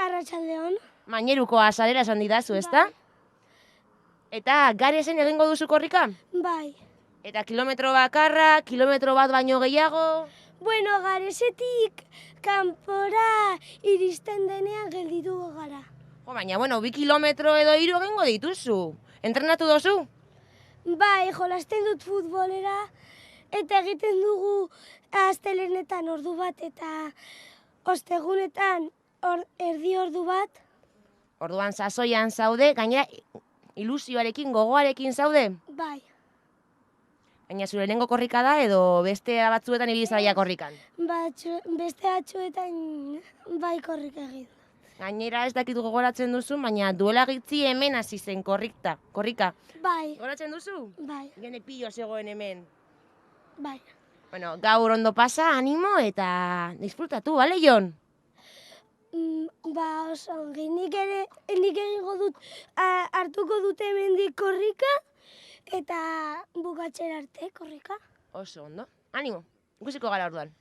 Arratsaldeon.
Maineruko azalera esan didazu, ezta? Eta Garesen egingo duzu korrika?
Bai.
Eta kilometro bakarra, kilometro bat baino gehiago?
Bueno, Garesetik kanpora iristen denean geldituko gara.
Baina, 2 kilometro edo 3 egingo dituzu. Entrenatu dozu?
Bai, jolasten dut futbolera eta egiten dugu astelehenetan ordu bat eta ostegunetan erdi ordu bat.
Orduan sasoian zaude, gainera ilusioarekin, gogoarekin zaude?
Bai.
Baina zure lehenengo korrika da edo beste batzuetan ibili zara korrikan?
Beste batzuetan bai korrika egin.
Gainera ez dakit gogoratzen duzu, baina duela gitzi hemen hasi zen korrika.
Bai.
Gogoratzen duzu?
Bai.
Gene pillo zegoen hemen.
Bai.
Bueno, gaur ondo pasa, animo eta disfrutatu, bale, Jon?
Oso ongi, nik egingo dut, hartuko dute hemendik korrika, eta bukatzera arte korrika.
Oso ondo, animo, ikusiko gara orduan.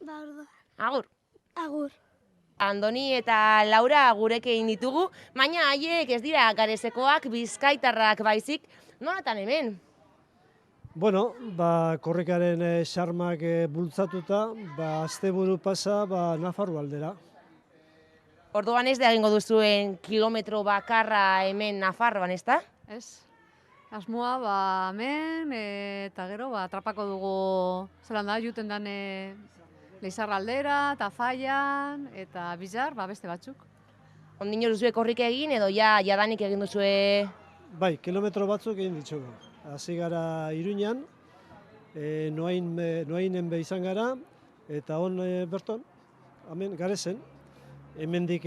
Orduan.
Agur.
Agur.
Andoni eta Laura gurekin ditugu, baina haiek ez dira Garesekoak, bizkaitarrak baizik, nolatan hemen?
Bueno, korrikaren xarmak bultzatuta, asteburu pasa Nafarro aldera.
Orduan ez da egingo duzuen kilometro bakarra hemen Nafarroan, ez da?
Ez. Asmoa, hemen, eta gero, atrapako dugu, zelan da, juten dane Leizarra aldera, Tafaian, eta Bizar, beste batzuk.
Ondino duzue korrika egin, edo jadanik egin duzue?
Bai, kilometro batzuk egin ditugu. Hasi gara Iruñan, noainen izan gara, eta berton, hemen Garesen. Hemendik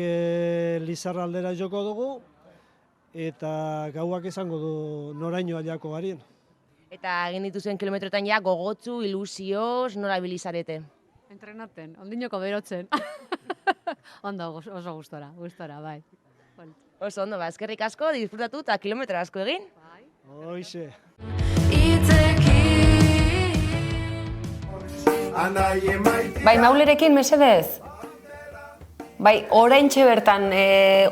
Lizarra aldera joko dugu, eta gauak izango du noraino aliako garien.
Eta egin dituzuen kilometroetan ja gogotzu, ilusioz, nola bilizarete?
Entrenaten, ondinoko berotzen. Ondo, oso gustora, bai.
Oso ondo, eskerrik asko, disfrutatu eta kilometro asko egin.
Hoize.
Bai, maulerekin mesedez? Bai, oraintxe bertan,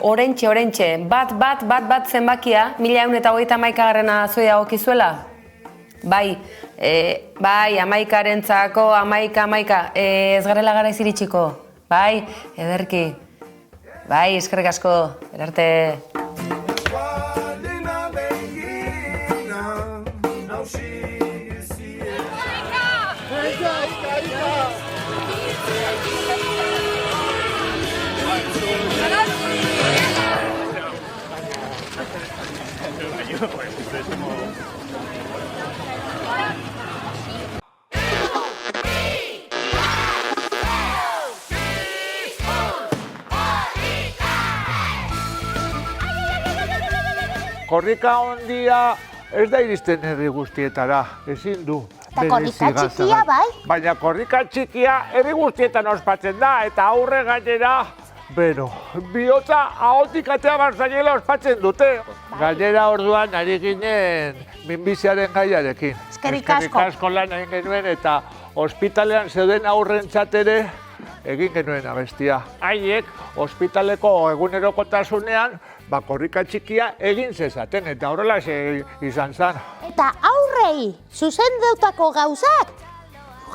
oraintxe, bat zenbakia, 1131garrena zuei dagokizuela? Bai, amaikarentzako, amaika, ez garela gara iziritsiko. Bai, ederki. Bai, eskerrik asko, erarte.
Korrika ondia ez da iristen herri guztietara, ezin du.
Eta korrika txikia bai?
Baina korrika txikia herri guztietan ospatzen da, eta aurre gainera, bihotza ahotik atea barzaiela ospatzen dute. Gainera orduan ari ginen minbiziaren gaiarekin.
Eskerrik asko.
Eskerrik asko lan egin genuen eta ospitalean zeuden aurrentzat ere egin genuen abestia. Haiek, ospitaleko egunerokotasunean, korrika txikia egin zezaten, eta horrela izan zen.
Eta aurrei, zuzen deutako gauzak,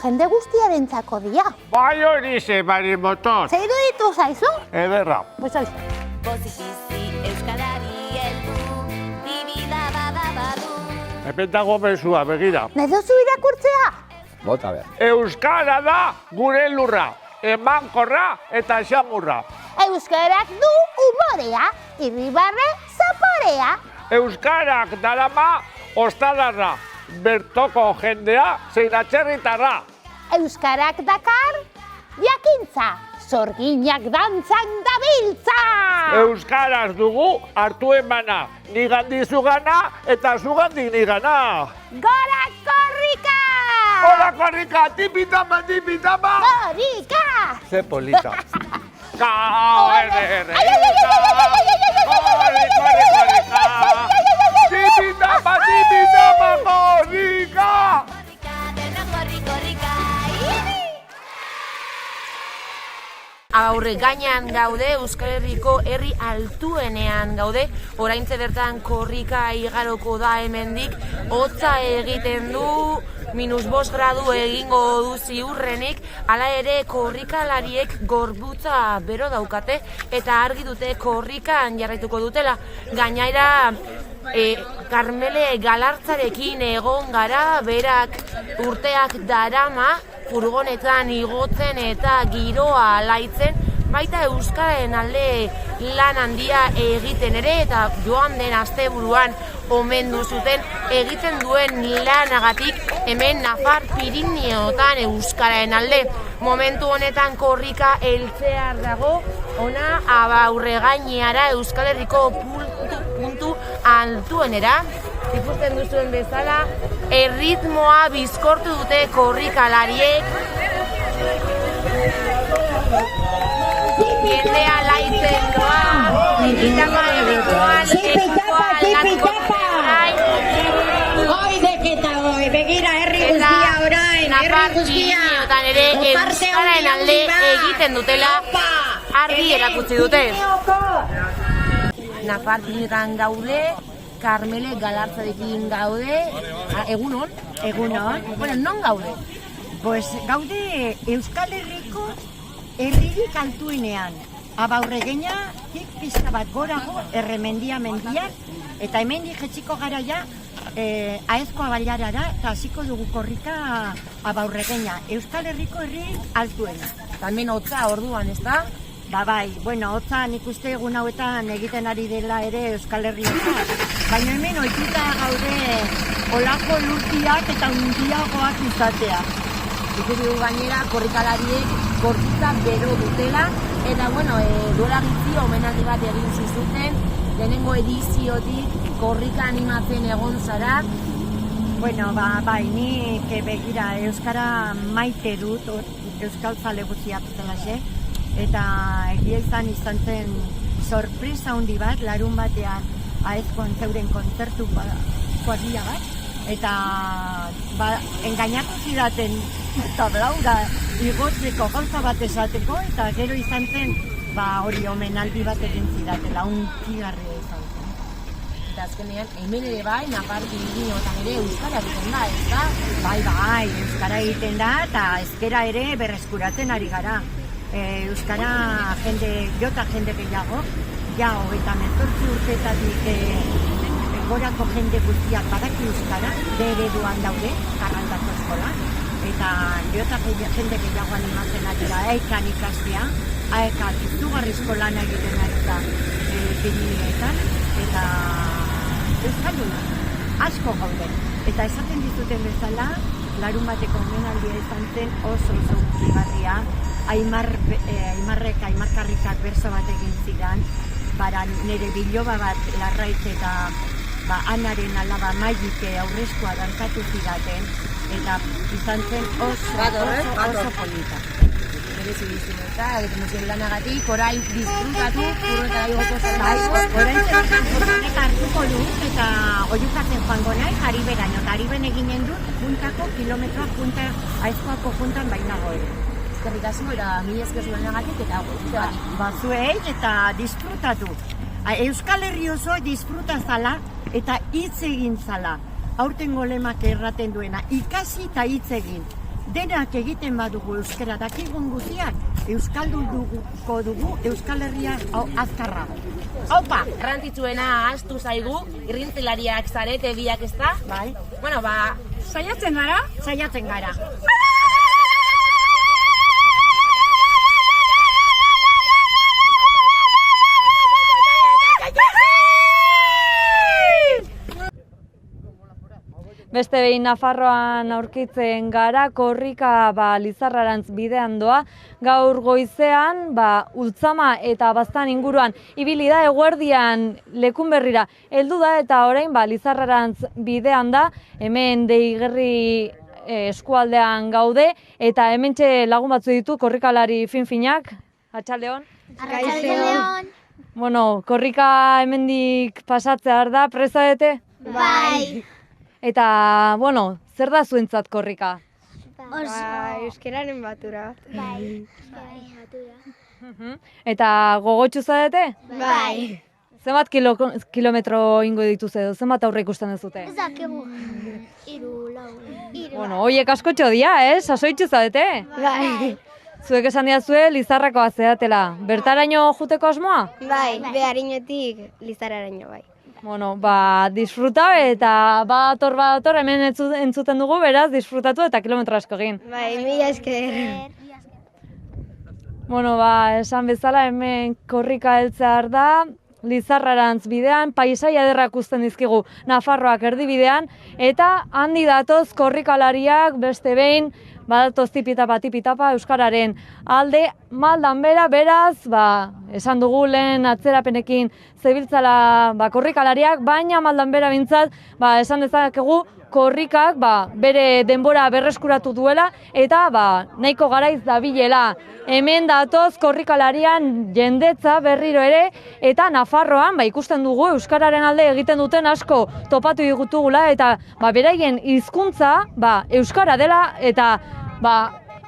jende guztiarentzako dira.
Bai hori ze, bari motor.
Zeidu ditu zaizu?
Ederra.
Pues hau.
Epentago bezua, begira.
Nahi duzu irakurtzea?
Bota behar. Euskara da gure lurra, emankorra eta xamurra.
Euskarak du humorea, irribarre zaporea.
Euskarak darama ostadarra, bertoko jendea zein atzerritarra.
Euskarak dakar jakintza, zorginak dantzan dabiltza.
Euskaraz dugu hartu emana, nigandik zugana eta zugandik nigana.
Gora korrika!
Gora korrika, tipitama!
Korrika!
Ze polita. Korrika! Tipitama, korrika!
Aurre gainean gaude, Euskal Herriko herri altuenean gaude, oraintze bertan korrika igaroko da hemendik, hotza egiten du, -5 gradu egingo du ziurrenik, hala ere korrikalariek gorputza bero daukate eta argi dute korrikan jarraituko dutela. Gainera, Karmele Galartzarekin egon gara, berak urteak darama, furgonetan igotzen eta giroa laitzen, baita Euskararen alde lan handia egiten ere, eta joan den asteburuan omendu zuten egiten duen lanagatik hemen Nafar Pirineotan Euskararen alde. Momentu honetan korrika heltzear dago, ona Abaurregaineara Euskal Herriko puntu altuenera. Ikusten duzuen bezala, erritmoa bizkortu dute korrikalariek. Jendea laitzen doa, egitama egituan,
begira, herri guztia orain, herri guztia.
Eta ere, Euskararen alde egiten dutela, argi erakutsi dute. Nafar Pirineotan gaude, Karmele Galartzarekin gaude, egunon?
Egunon.
Bueno, non gaude?
Pues gaude Euskal Herriko herririk altuenean. Abaurregaina, pizka bat gorago, Erremendia mendian, eta hemendik jetxiko gara ja, Aezko Aballarara, eta hasiko dugu korrika Abaurregaina. Euskal Herriko herri altuena.
Hemen hotza orduan, ez da?
Bai, bueno, hotza nik uste egun hauetan egiten ari dela ere Euskal Herriotan. Baina hemen ohituta gaude olako lurtiak eta hundiagoak izatea.
Ikusi dugu gainera korrikalariek gorputza bero dutela, Eta, bueno, duela gitzi omenaldi bat egin zizuten, lehenengo ediziotik korrika animatzen egon zara.
Bueno, bai, nik begira Euskara maite dut, Euskal zale guztia bezalaxe, eta egia izan zen sorpresa handi bat, larun batean aezkoan zeuren kontzertu kuadrilla bat, eta engainatu zidaten tablaura igotzeko gauza bat esateko, eta gero izan zen hori omenaldi bat egin zidatela, unkigarria izan zen.
Eta azkenean, hemen ere bai, Nafarroa Pirinioetan ere euskara egiten da, ez da?
Bai, euskara egiten da, eta ezkera ere berreskuratzen ari gara. Euskara jota jende gehiago, ja 38 urtetatik gorako jende guztiak badaki euskara, ereduan daude, Karrantako eskolan, eta jota jende gehiago animatzen ari da, aekan ikastea, aekan izugarrizko lana egiten ari da Pirinioetan, eta euskalduna, asko gaude. Eta esaten dizuten bezala, larun bateko omenaldia izan zen oso unkigarria, aimarkarrikak berso bat egin zidan, nire biloba bat Larraitz eta Anaren alaba Mailike aurrezkoa dantzatu zidaten, eta izan zen oso polita.
Berezi bizimeta, egiten duzien lanagatik, orain disfrutatu, furgoneta igoko zen.
Orain furgoneta hartuko du, eta oiukatzen joango nahi, Jariberaino, eta Jariben eginen dut, juntako kilometroa aizkoako juntan bainago ere.
Eskerrik asko, eta mila esker lanagatik, eta
bazuei, eta disfrutatu. Euskal Herri oso disfruta zala, eta hitz egin zala. Aurtengo lemak erraten duena, ikasi eta hitz egin. Denak egiten badugu euskara dakigun guztiak, euskaldunduko dugu Euskal Herria azkarra. Aupa!
Garrantzitsuena ahaztu zaigu, irrintzelariak zarete biak ez da?
Bai.
Bueno, saiatzen gara?
Saiatzen gara.
Beste behin Nafarroan aurkitzen gara, korrika Lizarrarantz bidean doa. Gaur goizean, Ultzama eta Baztan inguruan ibili da, eguerdian Lekunberrira heldu da, eta orain Lizarrarantz bidean da, hemen Deigerri eskualdean gaude, eta hementxe lagun batzu ditu korrikalari fin-finak. Atxaldeon?
Atxaldeon!
Bueno, korrika hemendik pasatzear da, presa dute?
Bai!
Eta, zer da zuentzat korrika?
Euskeraren batura. Bai, euskeraren batura.
Eta gogotxu zarete?
Bai.
Zenbat kilometro ingo dituz edo, zenbat aurre ikusten dezute?
Ez dakigu. 3, 4.
Hoiek askotxo dia, sasoitxu zarete?
Bai.
Zuek esan diazue Lizarrakoa zeatela. Bertaraino juteko asmoa?
Bai, Beharinotik Lizarraraino bai.
Disfruta eta bator, hemen entzuten dugu, beraz, disfrutatu eta kilometro asko egin.
Bai, mila esker.
Esan bezala hemen korrika heltzear da, Lizarrarantz bidean, paisaia ederrak uzten dizkigu Nafarroak erdibidean, eta handi datoz korrikalariak beste behin, badatoz tipitapa euskararen alde, maldan bera, beraz, esan dugu lehen atzerapenekin zebiltzala korrikalariak, baina maldan bera bintzat, esan dezakegu korrikak bere denbora berreskuratu duela, eta nahiko garaiz dabilela. Hemen datoz korrikalarian jendetza berriro ere, eta Nafarroan ikusten dugu euskararen alde egiten duten asko topatu digutugula, eta beraien hizkuntza euskara dela, eta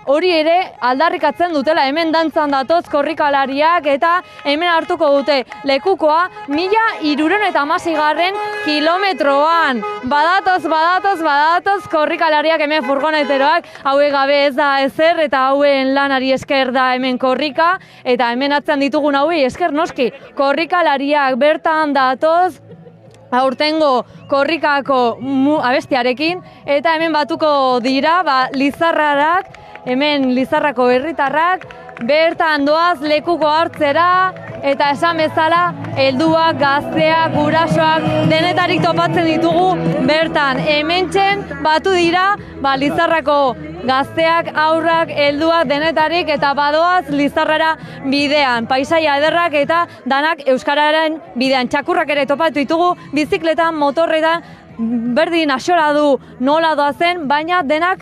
hori ere aldarrikatzen dutela. Hemen dantzan datoz korrikalariak, eta hemen hartuko dute lekukoa 1316 kilometroan. Badatoz korrikalariak hemen furgoneteroak, haue gabe ez da ezer, eta hauen lanari esker da hemen korrika, eta hemen atzean ditugun hauei esker noski. Korrikalariak bertan datoz, aurtengo korrikako abestiarekin, eta hemen batuko dira Lizarrarak, hemen Lizarrako herritarrak, bertan doaz lekuko hartzera, eta esan bezala, helduak, gazteak, gurasoak, denetarik topatzen ditugu bertan. Hementxen batu dira, Lizarrako gazteak, aurrak, helduak, denetarik, eta badoaz Lizarrara bidean. Paisaia ederrak eta danak euskararen bidean. Txakurrak ere topatu ditugu, bizikletan, motorretan, berdin axola du nola doazen, baina denak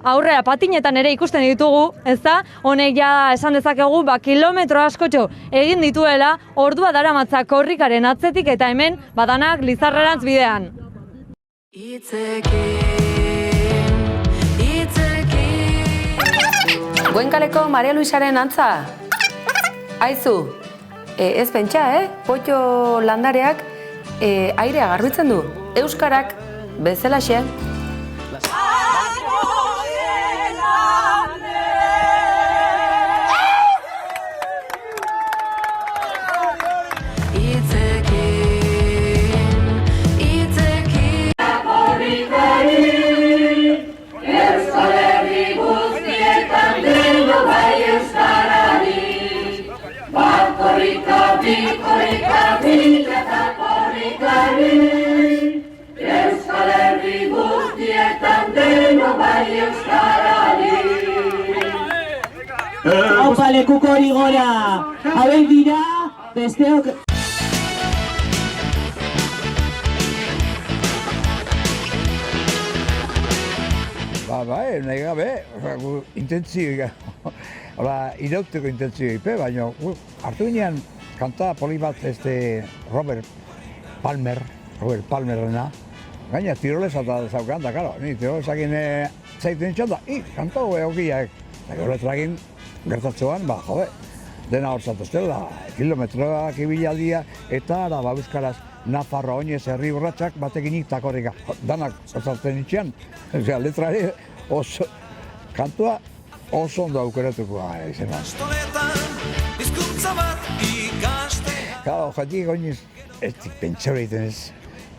aurrera patinetan ere ikusten ditugu, ezta? Honek ja esan dezakegu kilometro askotxo egin dituela, ordua daramatza korrikaren atzetik eta hemen badanak Lizarrarantz bidean.
Goenkaleko Maria Luisaren antza? Aizu, ez pentsa, potxo landareak airea garbitzen du. Euskarak bezalaxe.
Aupa lekuko hori gora, hauek dira, besteok...
Nahi gabe, intentzio, irauteko intentzio ipe, baina hartu ginean kanta poli bat Robert Palmerrena, gaina tirolesa eta zaukan, da, karo, ni tirolesakin zaiten txanda, kanta egokiak, eta horretragin gertatzean, dena hortzatuztela, kilometroak ibilaldia, eta ara, euskaraz, Nafarroa oinez herri urratxak batekin iktakorrika, danak hortzatzen nintxean, letrari oso, kantua oso ondo aukeratuko izan. Kala, jatik oinez, ez pentsau egiten ez,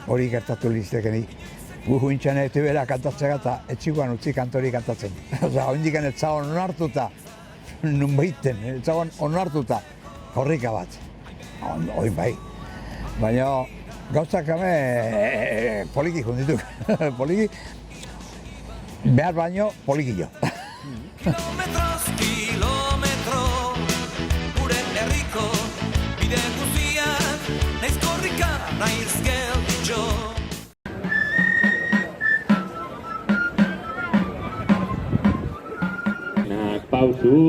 hori gertatu lizteken guhu intxan etibera kantatzea eta etxikoan utzi kantori kantatzen. Osa, hondikan ez zagon onartuta, nun behiten, ez zagon onartuta, korrika bat, hori bai. Baina gauzak game poliki jundituk, poliki, behar baino poliki jo.
Kilometro, gure herriko, bide guziak, naiz korrika, naiz gelditxo.
Pausu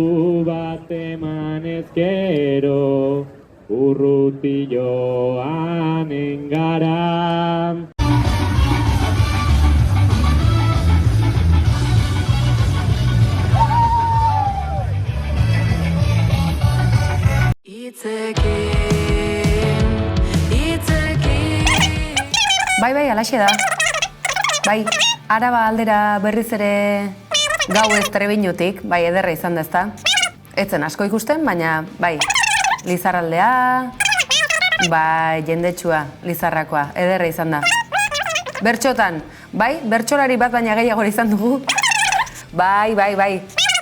bat eman ezkero, urrutilloan engara.
Bai, alaxe da. Bai, Araba aldera berriz ere gau ez Trebiñutik, bai, ederra izan da ezta. Etzen asko ikusten, baina, bai, Lizarraldea, bai, jendetsua, Lizarrakoa, ederra izan da. Bertxotan, bai, bertxolari bat baina gehiago izan dugu. Bai,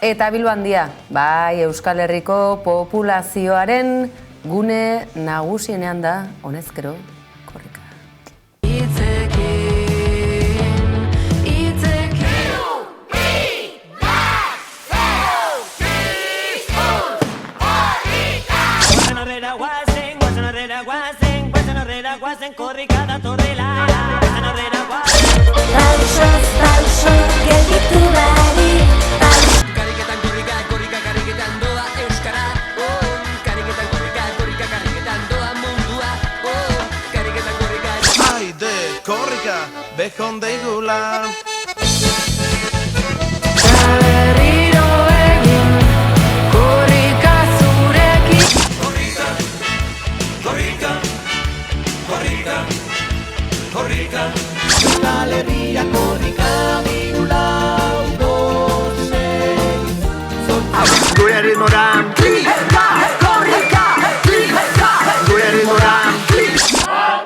eta Bilbo handia, bai, Euskal Herriko populazioaren gune nagusienean da, honezkero, korrika.
Guazen korrika datorrela,
Pauso, gelditu bari.
Kariketan korrika, kariketan doa euskara. Kariketan korrika, kariketan doa mundua. Kariketan korrika.
Aide korrika, behon deigula.
Berriro egin, korrika zurekin.
Korrika.
Euskal Herria korrika, birula, udozei.
Gure ritmoran.
Korrika.
Gure ritmoran.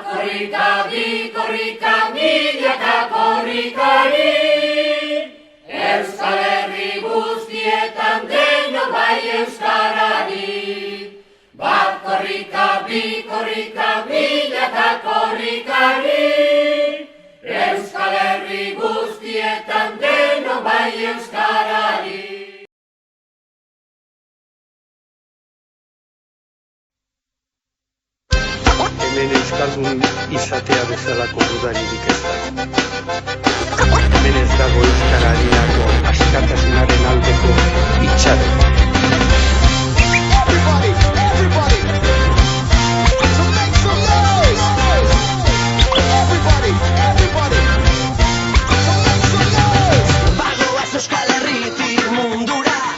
Korrika, bi korrika, milaka korrikari. Euskal Herri guztietan deno bai euskarari. Bat korrika.
Korrikari, korrika, milaka korrikari, Euskal Herri guztietan deno bai euskarari.
Hemen euskaldun izatea bezalako dudaririk ez da. Hemen ez dago euskarariako askatasunaren aldeko itxaron.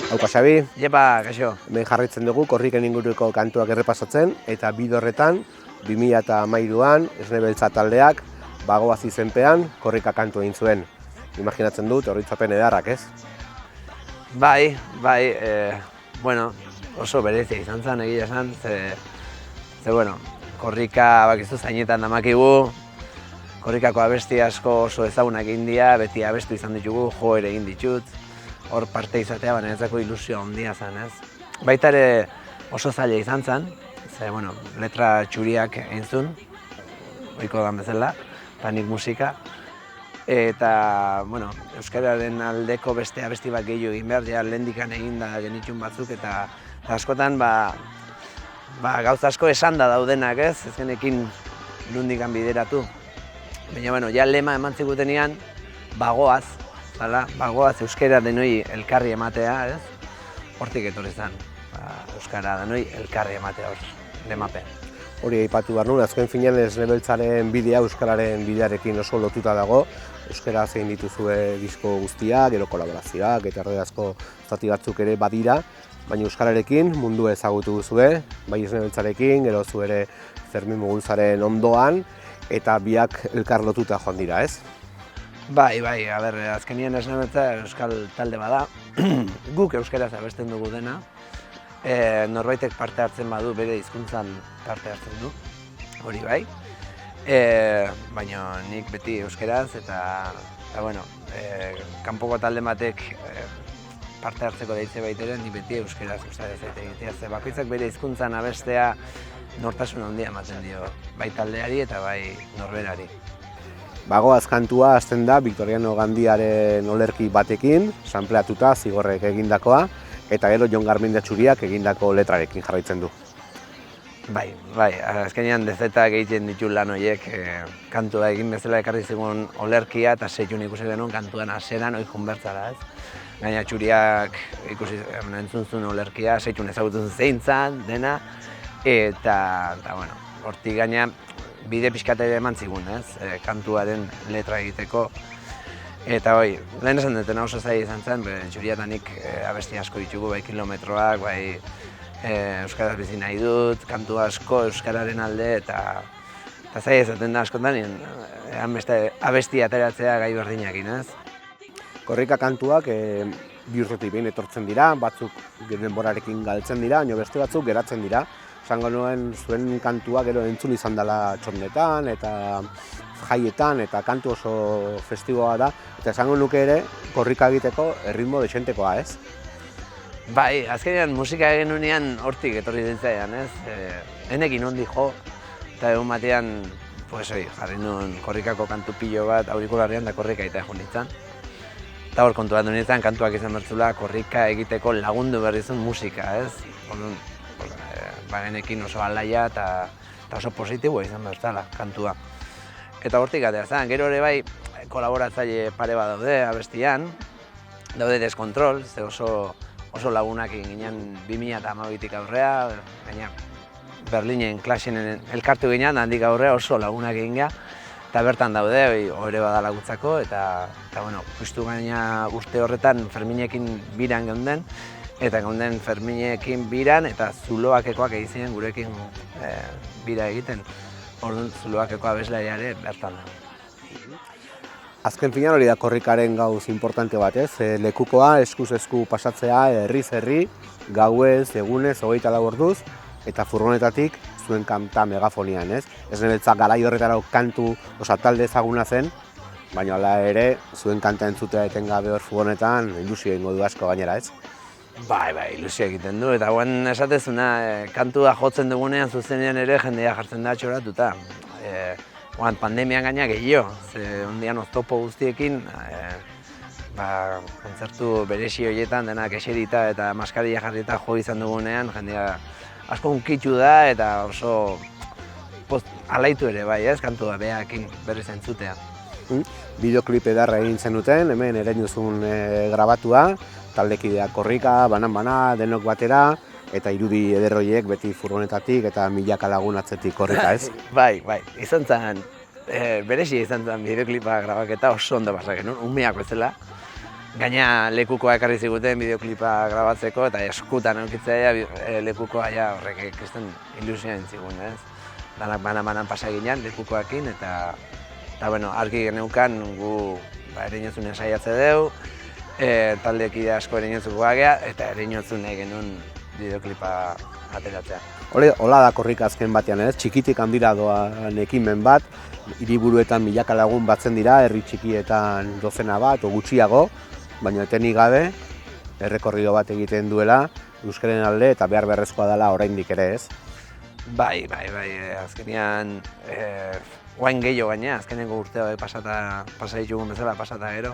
Hauka Xabi, jepa, kaixo. Hemen jarraitzen dugu korriken inguruko kantuak errepasatzen eta bide horretan 2013an Esne Beltza taldeak Bagoaz izenpean korrika kantu egin zuen. Imaginatzen dut oroitzapen edarrak, ez?
Bai, bueno, oso berezia izan zen, egia esan, ze bueno, korrika bakizu zainetan damakigu, korrikako abesti asko oso ezagunak egin dira, beti abestu izan ditugu, jo ere egin ditut, hor parte izatea, baina etzako ilusio handia zen, ez? Baita ere oso zaila izan zen, ze, bueno, letra txuriak egin zuen, ohiko dan bezala, eta nik musika. Eta, bueno, euskararen aldeko beste abesti bat gehiago egin behar, ja lehendikan eginda genitxun batzuk, eta askotan, gauza asko esanda daudenak, ez? Ez genekin nondikan bideratu. Baina, bueno, ja lema eman zigutenean, bagoaz, bagoaz euskara denoi elkarri ematea, ez? Hortik etorri zen, euskara denoi elkarri ematea hor, lemapen.
Hori aipatu behar nuen, azken finean Esne Beltzaren bidea euskararen bidearekin oso lotuta dago. Euskara zein dituzue disko guztiak, gero kolaborazioak eta erredazko zati batzuk ere badira, baina euskararekin mundu ezagutu duzue, bai Esne Beltzarekin, gero zu ere Fermin Muguruzaren ondoan, eta biak elkar lotuta joan dira, ez?
Bai, azkenien Esne Beltza euskal talde bada, guk euskaraz abesten dugu dena, norbaitek parte hartzen badu, bere hizkuntzan parte hartzen du, hori bai. Baina nik beti euskeraz eta bueno, kanpoko talde batek parte hartzeko deitze baitere, nik beti euskeraz gustatu zait egitea, ze bakoitzak bere hizkuntzan abestea nortasun handia ematen dio, bai taldeari eta bai norberari.
Bagoaz kantua hasten da Victoriano Gandiaren olerki batekin, sampleatuta Zigorrek egindakoa, eta gero Jon Garmendia-Txuriak egindako letrarekin jarraitzen du.
Bai, azkenean dezetak egiten ditu lan horiek, kantua egin bezala ekarri zigun olerkia eta seitun ikusi genuen kantuan hasieran hori junbertzara, ez? Gaina Txuriak ikusi entzun zuen olerkia, seitun ezagutzen zein zen, dena, eta bueno, hortik gaina bide pixkate eman zigun, ez? Kantuaren letra egiteko. Eta hoi, lehen esan dutena oso zaila izan zen, Txuria eta nik abesti asko ditugu, bai kilometroak, bai euskaraz bizi nahi dut, kantu asko euskararen alde, eta zaila izaten da askotan, abesti ateratzea gai berdinakin, ez?
Korrika kantuak bi urtetik behin etortzen dira, batzuk denborarekin galtzen dira, baina beste batzuk geratzen dira. Esango nuen zuen kantua gero entzun izan dela txornetan eta jaietan eta kantu oso festiboa da, eta esango nuke ere korrika egiteko erritmo dexentekoa, ez?
Bai, azkenean musika egin nunean hortik etorri dintzaian, ez? Enekin ondi jo, eta egun batean jarri nuen korrikako kantu pilo bat aurikularrean da korrika eta egon nintzen. Eta hor kontuan duen nintzen kantuak izan bertzula korrika egiteko lagundu berri zuen musika, ez? Genekin oso alaia eta oso positiboa izan bertzala kantua. Eta hortik atera zen, gero ere bai kolaboratzaile pare bat daude abestian, daude Deskontrol, ze oso lagunak egin ginen 2012tik aurrea, gaina Berlinen klasien elkartu ginen, handik aurrea oso lagunak egin gara, eta bertan daude, hori bada laguntzako, eta bueno, justu gaina urte horretan Ferminekin biran geunden, eta geunden Ferminekin biran, eta Zuloakekoak egin ziren gurekin bira egiten. Orduan Zuloakeko abeslaria ere bertan da.
Azken finean hori da korrikaren gauz importante bat, ez? Lekukoa eskuz esku pasatzea, herriz herri, gauez, egunez, 24 orduz, eta furgonetatik zuen kanta megafonian, ez? Esne Beltza garai horretara kantu talde ezaguna zen, baina hala ere zuen kanta entzutea etengabe hor furgonetan ilusio egingo du asko gainera, ez?
Bai, ilusio egiten du, eta guen esatezuna, kantua jotzen dugunean zuzenean ere jendea jartzen da txoratuta. Guan pandemian gaina gehiago, ze ondian oztopo guztiekin, kontzertu berezi horietan denak eserita eta maskaria jarrita jo izan dugunean, jendea asko hunkitu da eta oso alaitu ere bai, kantua behakin berriz entzutea.
Bideoklip edarra egin zenuten, hemen Ereinuzun grabatua, taldekideak korrika, banan-bana, denok batera, eta irudi ederroiek beti furgonetatik eta milaka lagun atzetik korrika, ez?
Bai, izan zen, berezia izan zen bideoklipa grabaketa oso ondo pasak genuen, umeak bezala. Gaina lekukoa ekarri ziguten bideoklipa grabatzeko eta eskutan eukitzea lekukoa horrek ikusten ilusioa entzigun, ez? Danak banan pasa ginen lekukoakin eta argi geneukan gu Ereinuzun saiatze deu, taldekide asko Ereinutzukoa gea eta Ereinuzun nahi genuen bideoklipa ateratzea.
Hola da korrika azken batean, ez? Txikitik handira doan ekimen bat, hiriburuetan milaka lagun batzen dira, herri txikietan dozena bat o gutxiago, baina etenik gabe, errekorrido bat egiten duela, euskaren alde eta behar beharrezkoa dela oraindik ere, ez?
Bai, azkenean, guain gehiago gaina, azkenengo urtea pasa ditugun bezala, pasata gero.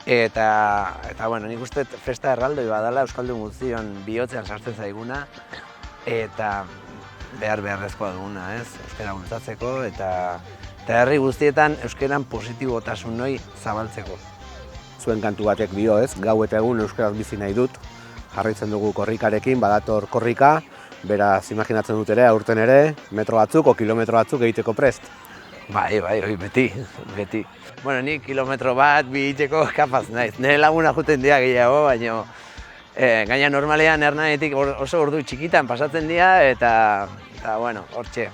Eta nik uste festa erraldoi badala Euskaldun guztion bihotzean sartzen zaiguna, eta behar beharrezkoa duguna, ez? Euskara bultzatzeko eta herri guztietan euskeran positibotasun noi zabaltzeko.
Zuen kantu batek dio, ez? Gau eta egun euskaraz bizi nahi dut, jarraitzen dugu korrikarekin, badator korrika, beraz imaginatzen dut ere, aurten ere, metro batzuk o kilometro batzuk egiteko prest.
Bai, beti. Bueno, ni kilometro bat egiteko kapaz naiz. Nire laguna juten dira gehiago, baina gaina normalean Hernanetik oso ordu txikitan pasatzen dira eta hortxe,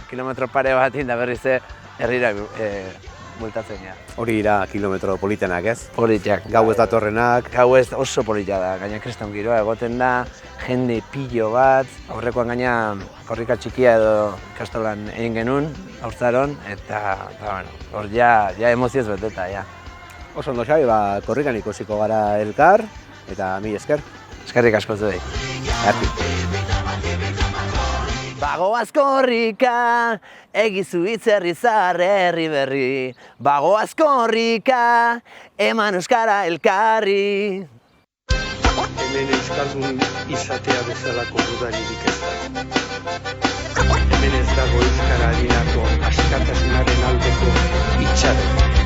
kilometro pare bat da berriz herrira bultatzen dira.
Hori dira kilometro politenak, ez?
Politak.
Gau ez datorrenak.
Gau ez oso polita da, gaina kriston giroa egoten da, jende pilo bat, aurrekoan gaina korrika txikia edo ikastolan egin genuen, haurtzaron, eta hor ja emozioz beteta, ja.
Oso ondo Xabi, korrikan ikusiko gara elkar, eta mila esker.
Eskerrik asko zuei. Bagoaz korrika, egizu itzerri herri berri. Bagoaz korrika, eman euskara elkarri.
Hemen euskaldun izatea bezalako dudaririk ez da. Hemen ez dago euskararinako askatasunaren aldeko itxaron.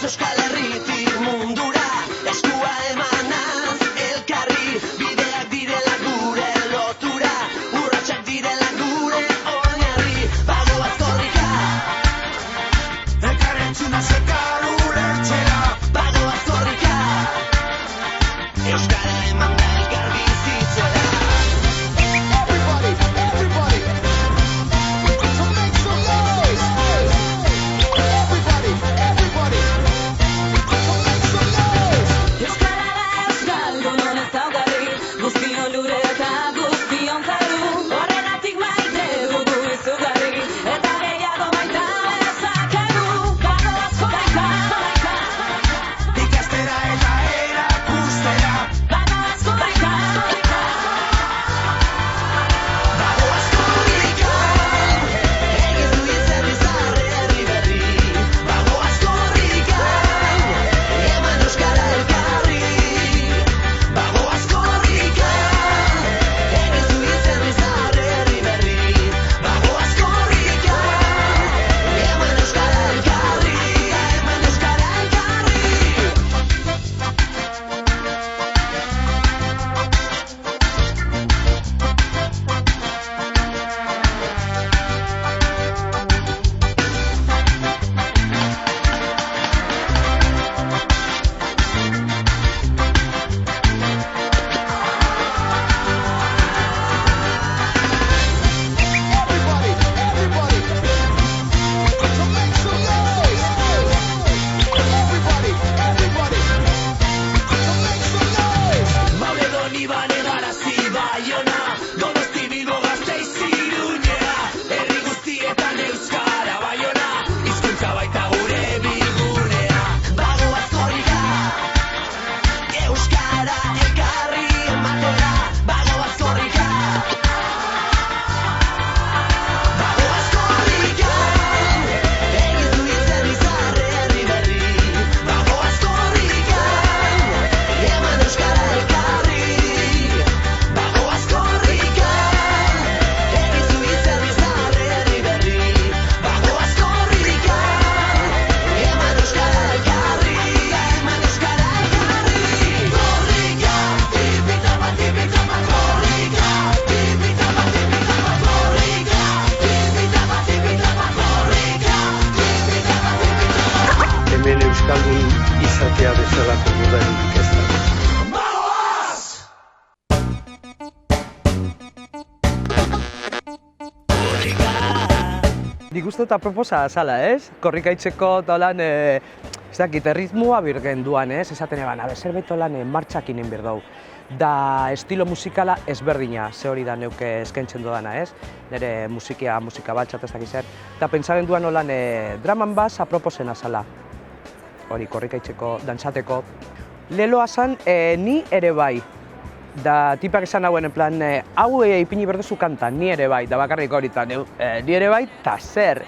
Euskal Herritik mundura, eskua emanaz elkarri, bideak direla gure lotura, urratsak direla gure oinarri. Bagoaz korrika, elkarrentzuna zekar ulertzera. Bagoaz korrika. Korrika baita gure bigunea. Bagoaz korrika, euskara ekarri ematera. Bagoaz korrika, bagoaz korrika, egin du izen izarre herri berri. Bagoaz korrika, eman euskara elkarri. Bagoaz korrika, egin du izen izarre herri berri. Bagoaz korrika, eman euskara elkarri. Eman euskara elkarri. Korrika, tipitapa, tipitapa, korrika. Tipitapa, tipitapa, korrika. Tipitapa, tipitapa, korrika. Tipitapa, tipitapa.
Hemen euskaldun izatea bezalako dudarik ez da.
Nik uste eta proposa azala, ez? Korrikaitzeko dolan, ez dakit, erritmua birgen duan, ez? Esaten eban, zerbait dolan martxak inen birdau. Da estilo musikala ezberdina, ze hori da neuke eskaintzen dudana, ez? Nire musika baltxat ez dakiz zer. Eta pentsaren duan holan draman bas aproposen azala. Hori, korrikaitzeko, dantzateko. Leloa zan, ni ere bai. Da tipak esan hauen, en plan, hau ipini berdezu kanta, ni ere bai, da bakarrik horitan, ni ere bai, ta zer.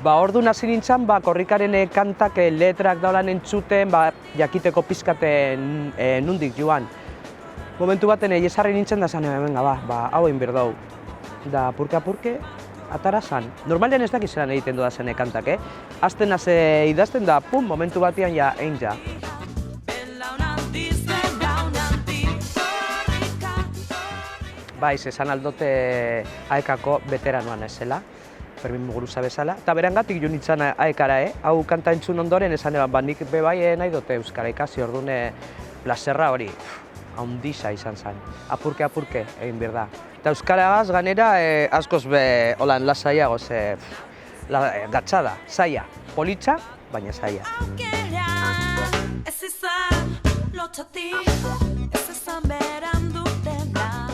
Ba, ordu nazi nintzen, korrikaren kantak letrak daulan entzuten, jakiteko pizkaten nundik joan. Momentu baten jesarri nintzen da zan, venga, hau egin berdau. Da, purke, atara zan. Normalean ez dakizelan egiten du da zen kantak, Azten naze idazten da, pum, momentu batean ja, egin ja. Baiz, esan aldote aekako veteranoan ezela, Fermin Muguruza bezala. Eta berangatik jo nintzen aekara, hau kanta entzun ondoren esan eban, nik bebai nahi dute euskara ikasi, ordune plazerra hori, haundisa izan zen. Apurke, egin behar da. Eta euskaragaz ganera askoz be holan lasaiago, gatxada, zaila, politxa, baina zaila.
Ez izan lotxati, ez izan berandu dena.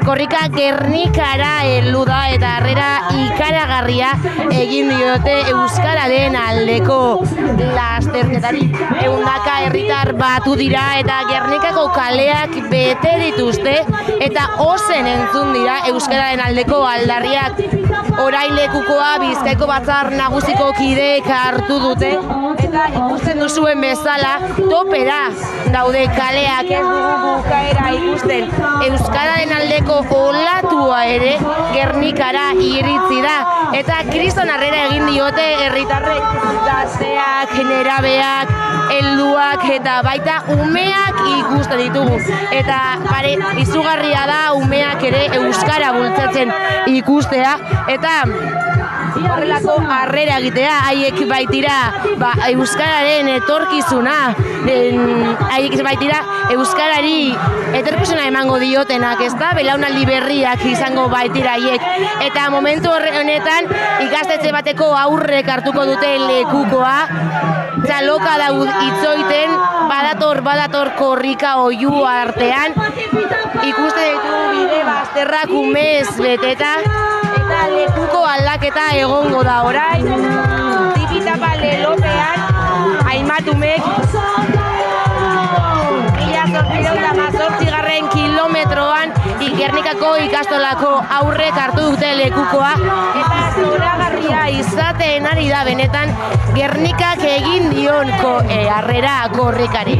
Korrika Gernikara heldu da eta harrera ikaragarria egin diote euskararen aldeko lasterketari. Ehundaka herritar batu dira eta Gernikako kaleak bete dituzte eta ozen entzun dira euskararen aldeko aldarriak. Orain lekukoa Bizkaiko Batzar Nagusiko kideek hartu dute eta ikusten duzuen bezala topera daude kaleak, ez dugu bukaera ikusten. Euskararen aldeko olatua ere Gernikara iritsi da eta kriston harrera egin diote herritarrek, gazteak, nerabeak, helduak eta baita umeak ikusten ditugu. Eta pare izugarria da umeak ere euskara bultzatzen ikustea eta horrelako harrera egitea, haiek baitira euskararen etorkizuna, haiek baitira euskarari etorkizuna emango diotenak, ez da? Belaunaldi berriak izango baitira haiek. Eta momentu honetan ikastetxe bateko aurrek hartuko dute lekukoa, txaloka daud itzoiten, badator korrika oihu artean, ikusten ditugu bide bazterrak umez beteta, eta lekuko aldaketa egongo da orain. Tipitapa lelopean, hainbatumek, 1818 kilometroan Gernikako ikastolako aurrek hartu dute lekukoa eta zoragarria izaten ari da benetan Gernikak egin dion harrera korrikari.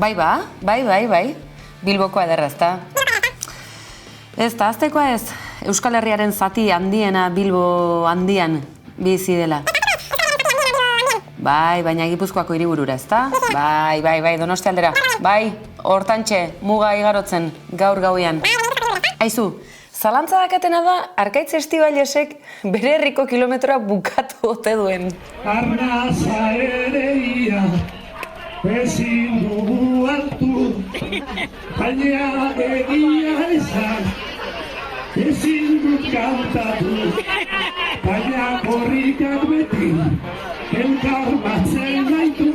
Bai. Bilbokoa ederra, ezta? Ez da, aztekoa ez, Euskal Herriaren zati handiena Bilbo handian bizi dela. Bai, baina Gipuzkoako hiriburura, ezta? Bai, Donostia aldera. Bai, hortantxe, muga igarotzen, gaur gauean. Aizu, zalantza dakatena da, Arkaitz Estibalesek bere herriko kilometroa bukatu ote duen.
Arnaza ere ia, ezin dugu hartu, baina egia esan, ezin dut kantatu, baina korrikak beti, elkar batzen gaitu.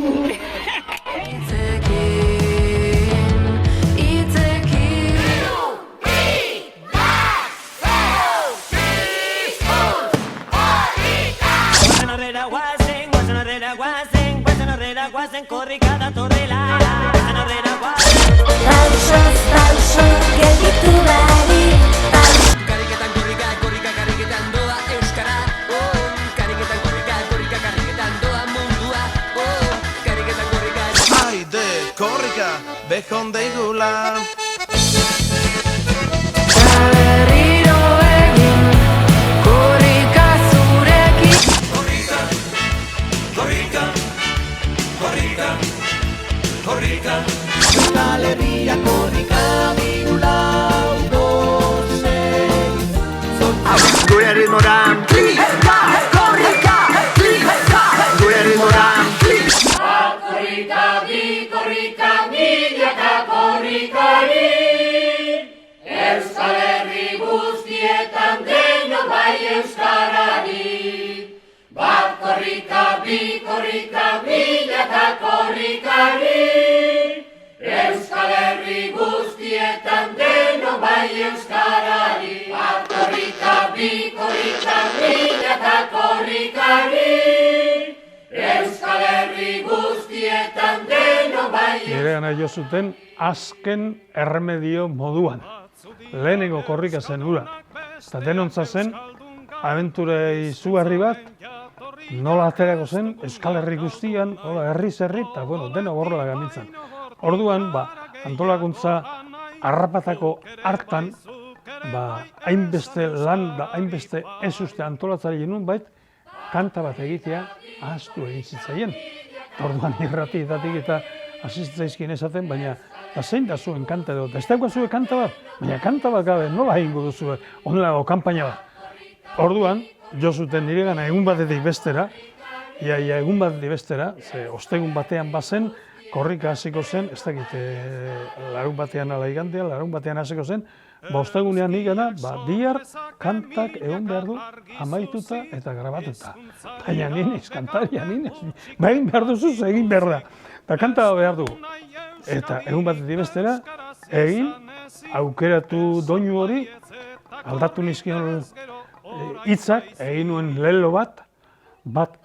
Guazen korrika datorrela
Tauso, gelditu bari
Kariketan korrika, kariketan doa euskara Kariketan korrika, kariketan doa mundua Kariketan korrika
Aide, korrika, behon deigula
Berriro egin korrika zurekin
Korrika, Euskal Herria korrika digula
Gure ritmoran
Korrika,
Gure ritmoran
korrika, bi korrika, milaka korrikari Euskal Herri guztietan deno bai euskarari Bat korrika, bi korrika, milaka korrikari Euskal Herri guztietan deno bai euskarari Bat korrika, bi korrika, milaka korrikari Euskal Herri guztietan deno bai
Niregana jo zuten azken erremedio moduan. Lehenengo korrika zen hura. Eta denontza zen, abentura izugarri bat, nola aterako zen Euskal Herri guztian, herriz herri, eta deno gorrela gamintzen. Orduan, antolakuntza harrapatako hartan, hainbeste lan da, hainbeste ez uste antolatzari genuen bait, kanta bat egitea ahaztu egin zitzaien. Orduan irratietatik eta asistzaizkien esaten, baina zein da zuen kanta edo, ez dagoa zuen kanta bat, baina kanta bat gabe, nola egingo duzu onelago kanpaina bat. Orduan, jo zuten niregana egun batetik bestera, egun batetik bestera, ze ostegun batean bazen, korrika hasiko zen, ez dakit, larun batean ala igandean, larun batean hasiko zen, ostegunean nigana, bihar kantak egon behar du amaituta eta grabatuta. Baina ninez, kantaria ninez, egin behar duzu, egin behar da. Eta kanta behar du. Eta egun batetik bestera, egin, aukeratu doinu hori, aldatu nizkion hitzak, egin nuen lelo bat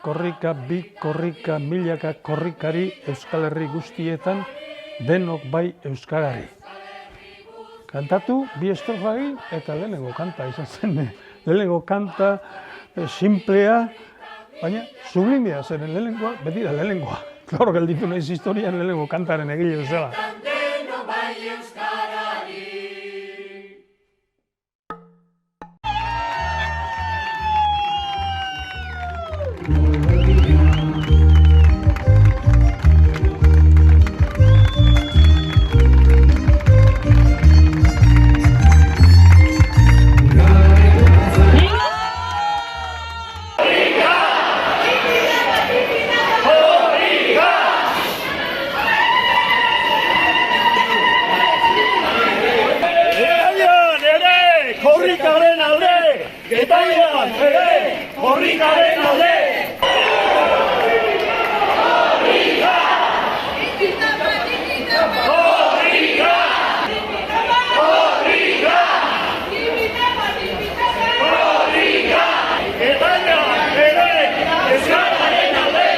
korrika, bi korrika, milaka korrikari Euskal Herri guztietan, denok bai euskarari. Kantatu, bi estrofa egin, eta lehenengo kanta izan zen. Lehenengo kanta simplea, baina sublimia zen lehenengoa, beti da lehenengoa. Klaro, gelditu nahiz historian lehenengo kantaren egile bezala.
Korrikaren alde, Getarian ere, korrikaren alde! Korrika! Korrika! Korrika! Korrika! Getarian ere, euskararen alde!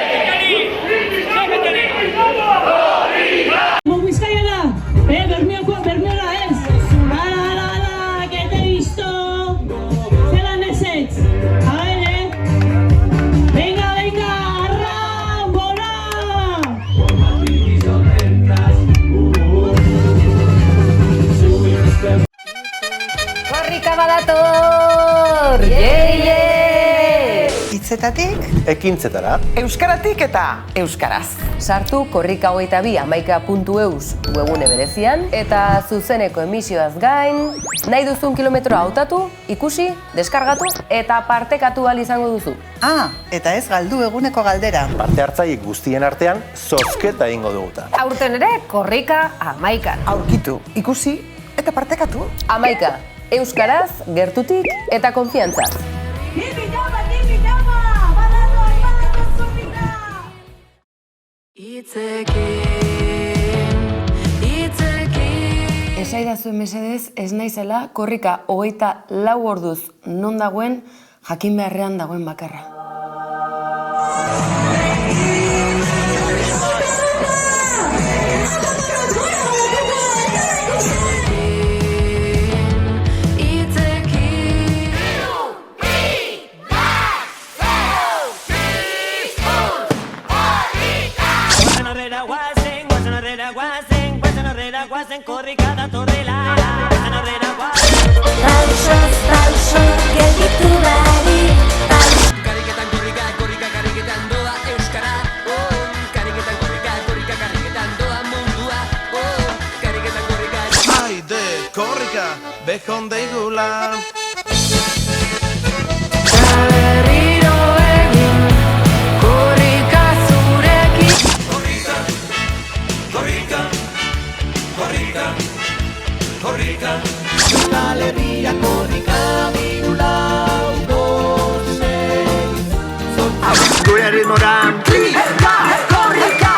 Korrika!
Bizkaia da, Bermeora ez! Zelan ezetz,
Hitzetatik
ekintzetara.
euskaratik eta euskaraz.
Sartu korrika22amaika.eus webune berezian eta zuzeneko emisioaz gain, nahi duzun kilometroa hautatu, ikusi, deskargatu eta partekatu ahal izango duzu.
Eta ez galdu eguneko galdera.
Parte hartzaile guztien artean zozketa egingo duguta.
Aurten ere, korrika 11.
Aurkitu, ikusi eta partekatu.
11. Euskaraz, gertutik eta konfiantzaz. Esaidazu mesedez, ez naizela korrika 24 orduz non dagoen, jakin beharrean dagoen bakarra.
Korrika datorrela, falso, gelditu barik. Kariketan korrika, kariketan doa euskara. Kariketan korrika, kariketan doa mundua. Kariketan korrika.
Aide, korrika, behon deigula.
Berriro egin, korrika zurekin. Korrika. Euskal Herria korrika digula autosei.
Gure ritmoran.
Korrika.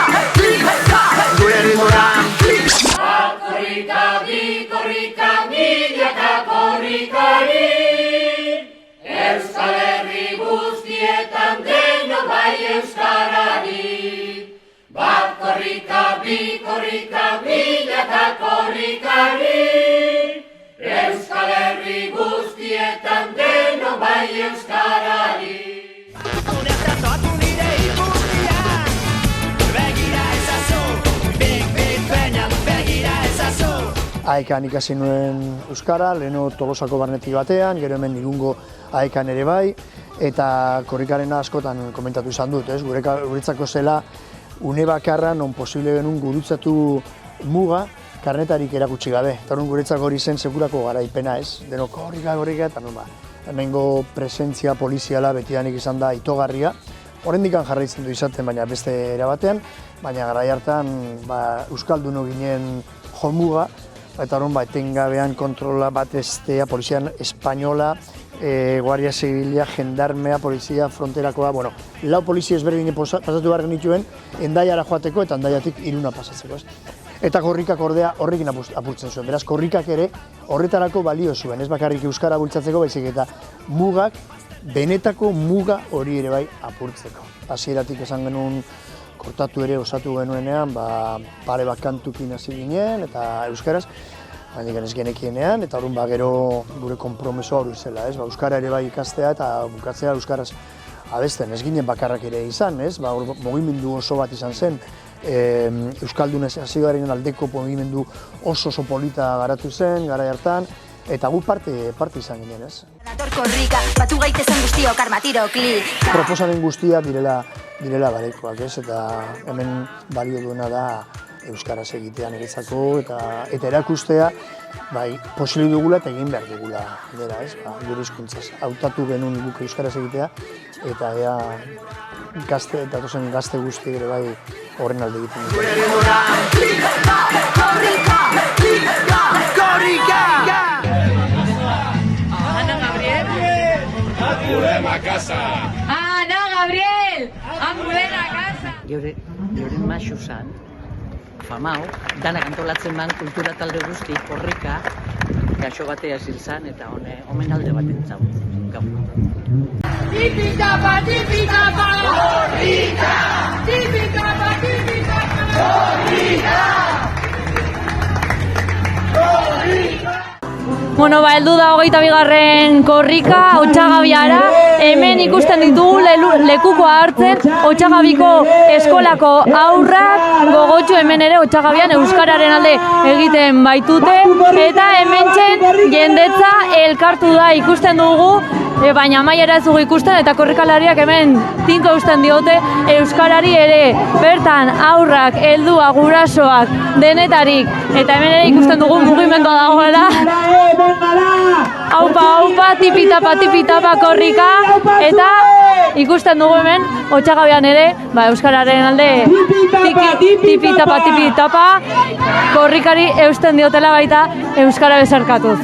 Gure ritmoran.
Korrika, bi korrika, milaka korrikari. Euskal Herri guztietan deno bai euskarari. Bat korrika, bi korrika, milaka korrikari. Euskal Herri guztietan deno bai euskarari.
Zatu nire ikusia, begira ezazu, big peñan begira ezazu.
Aekan ikasi nuen euskara, leheno Tolosako barnetik batean, gero hemen Irungo Aekan ere bai, eta korrikarena askotan komentatu izan dut, ez? Guretzako zela une bakarra non posible genuen gurutzatu muga karnetarik erakutsi gabe. Eta guretzako hori zen sekulako garaipena, ez? Deno korrika, eta hemengo presentzia poliziala betidanik izan da itogarria. Oraindikan jarraitzen du izaten, baina beste era batean, baina garai hartan euskaldunok ginen jomuga, eta etengabean kontrola bat estea, polizia espainola, Guardia Zibilia, Gendarmea, Polizia, Fronterakoa, lau polizia ezberdinen pasatu behar genituen, Hendaiara joateko eta Hendaiatik Iruna pasatzeko, ez? Eta korrikak ordea horrekin apurtzen zuen. Beraz, korrikak ere horretarako balio zuen, ez bakarrik euskara bultzatzeko, baizik eta mugak, benetako muga hori ere bai apurtzeko. Hasieratik esan genuen kortatu ere osatu genuenean, pare bat kantukin hasi ginen eta euskaraz, baina ez genekienean, eta orduan gero gure konpromesoa hori zela, ez? Euskara ere bai ikastea eta bukatzea euskaraz abesten, ez ginen bakarrak ere izan, ez? Mugimendu oso bat izan zen, euskaldunez hasi garen aldeko mugimendu oso polita garatu zen, garai hartan, eta gu parte izan ginen, ez?
Korrika, batu gaitezen guztiok armatiro klik.
Proposamen guztiak direla barekoak, ez? Eta hemen balio duena da euskaraz egitea niretzako eta erakustea posible dugula eta egin behar dugula dela, ez? Gure hizkuntzaz. Hautatu genuen guk euskaraz egitea eta ea datozen gazte guzti ere bai horren alde egiten dut.
Ana Gabriel!
Angulema casa!
Ana Gabriel! Angulema casa!
Euren maxu zan, famau, danak antolatzen ban kultura talde guzti, korrika, gaxo batea zilzan eta omen alde bat entzau.
Tipitapa, tipitapa! Korrika! Tipitapa, tipitapa! Korrika! Korrika!
Bueno, heldu da 22. korrika, Otsagabiara. Hemen ikusten ditugu lekukoa hartzen, Otsagabiko eskolako aurrak gogotsu hemen ere Otsagabian euskararen alde egiten baitute. Eta hementzen jendetza elkartu da ikusten dugu baina amaiera ez dugu ikusten eta korrikalariak hemen tinko eusten diote euskarari ere. Bertan aurrak, heldua, gurasoak, denetarik eta hemen ere ikusten dugu mugimendua dagoela. Aupa, tipitapa korrika eta ikusten dugu hemen Otsagabean ere, euskararen alde tipitapa korrikari eusten diotela baita euskara bezarkatuz.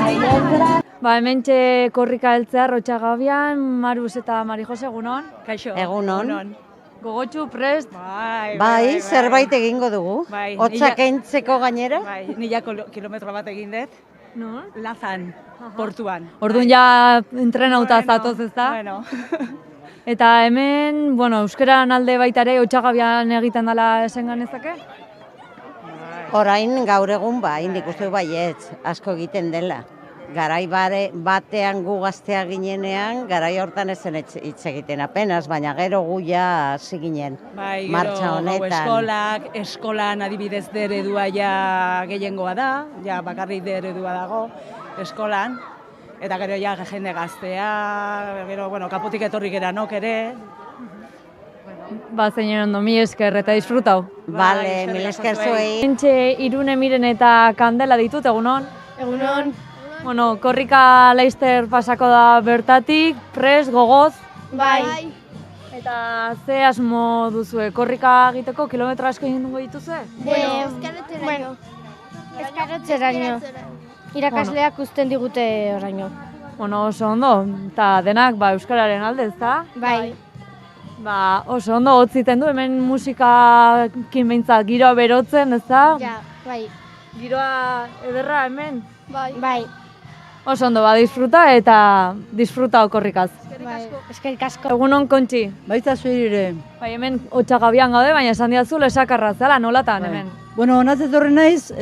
Hementxe korrika heltzear Otsagabean, Maruz eta Mari Jose, egunon?
Kaixo. Egunon.
Gogotxu, prest?
Bai, zerbait egingo dugu. Hotza kentzeko gainera.
Bai, nila kilometro bat egin dut.
No?
Lazan, portuan.
Orduan ja entrenauta zatoz, ezta?
Bueno.
Eta hemen, euskeran alde baita ere Otsagabean egiten dela esan ganezake?
Orain gaur egun nik uste baietz, asko egiten dela. Garai batean gu gaztea ginenean, garai hortan ezen hitz egiten apenas, baina gero gu ja hasi ginen martxa honetan.
Eskolan adibidez eredua ja gehiengoa da, ja bakarrik eredua dago eskolan. Eta gero ja jende gaztea, gero, kapotik etorri geranok ere.
Zeinen ondo, mi esker eta disfrutau.
Bale, mil esker zuei.
Entxe Irune Miren eta Kandela ditut, egunon?
Egunon.
Korrika Laster pasako da bertatik, prest, gogoz?
Bai.
Eta ze asmo duzue, korrika egiteko kilometro asko egin dugu dituzue?
Euskaratzeraino. Irakasleak usten digute oraino.
Oso ondo, eta denak euskararen alde, ezta?
Bai.
Oso ondo, hotziten du hemen musikakin behintzat giroa berotzen, ezta?
Ja, bai.
Giroa ederra hemen?
Bai.
Oso ondo, disfruta eta disfruta korrikaz.
Eskerrik asko.
Egunon, Kontxi.
Baita zuire.
Hemen Otsagabean gaude, baina esan diazu lesakarra zela, nolatan hemen?
Honaz etorri naiz,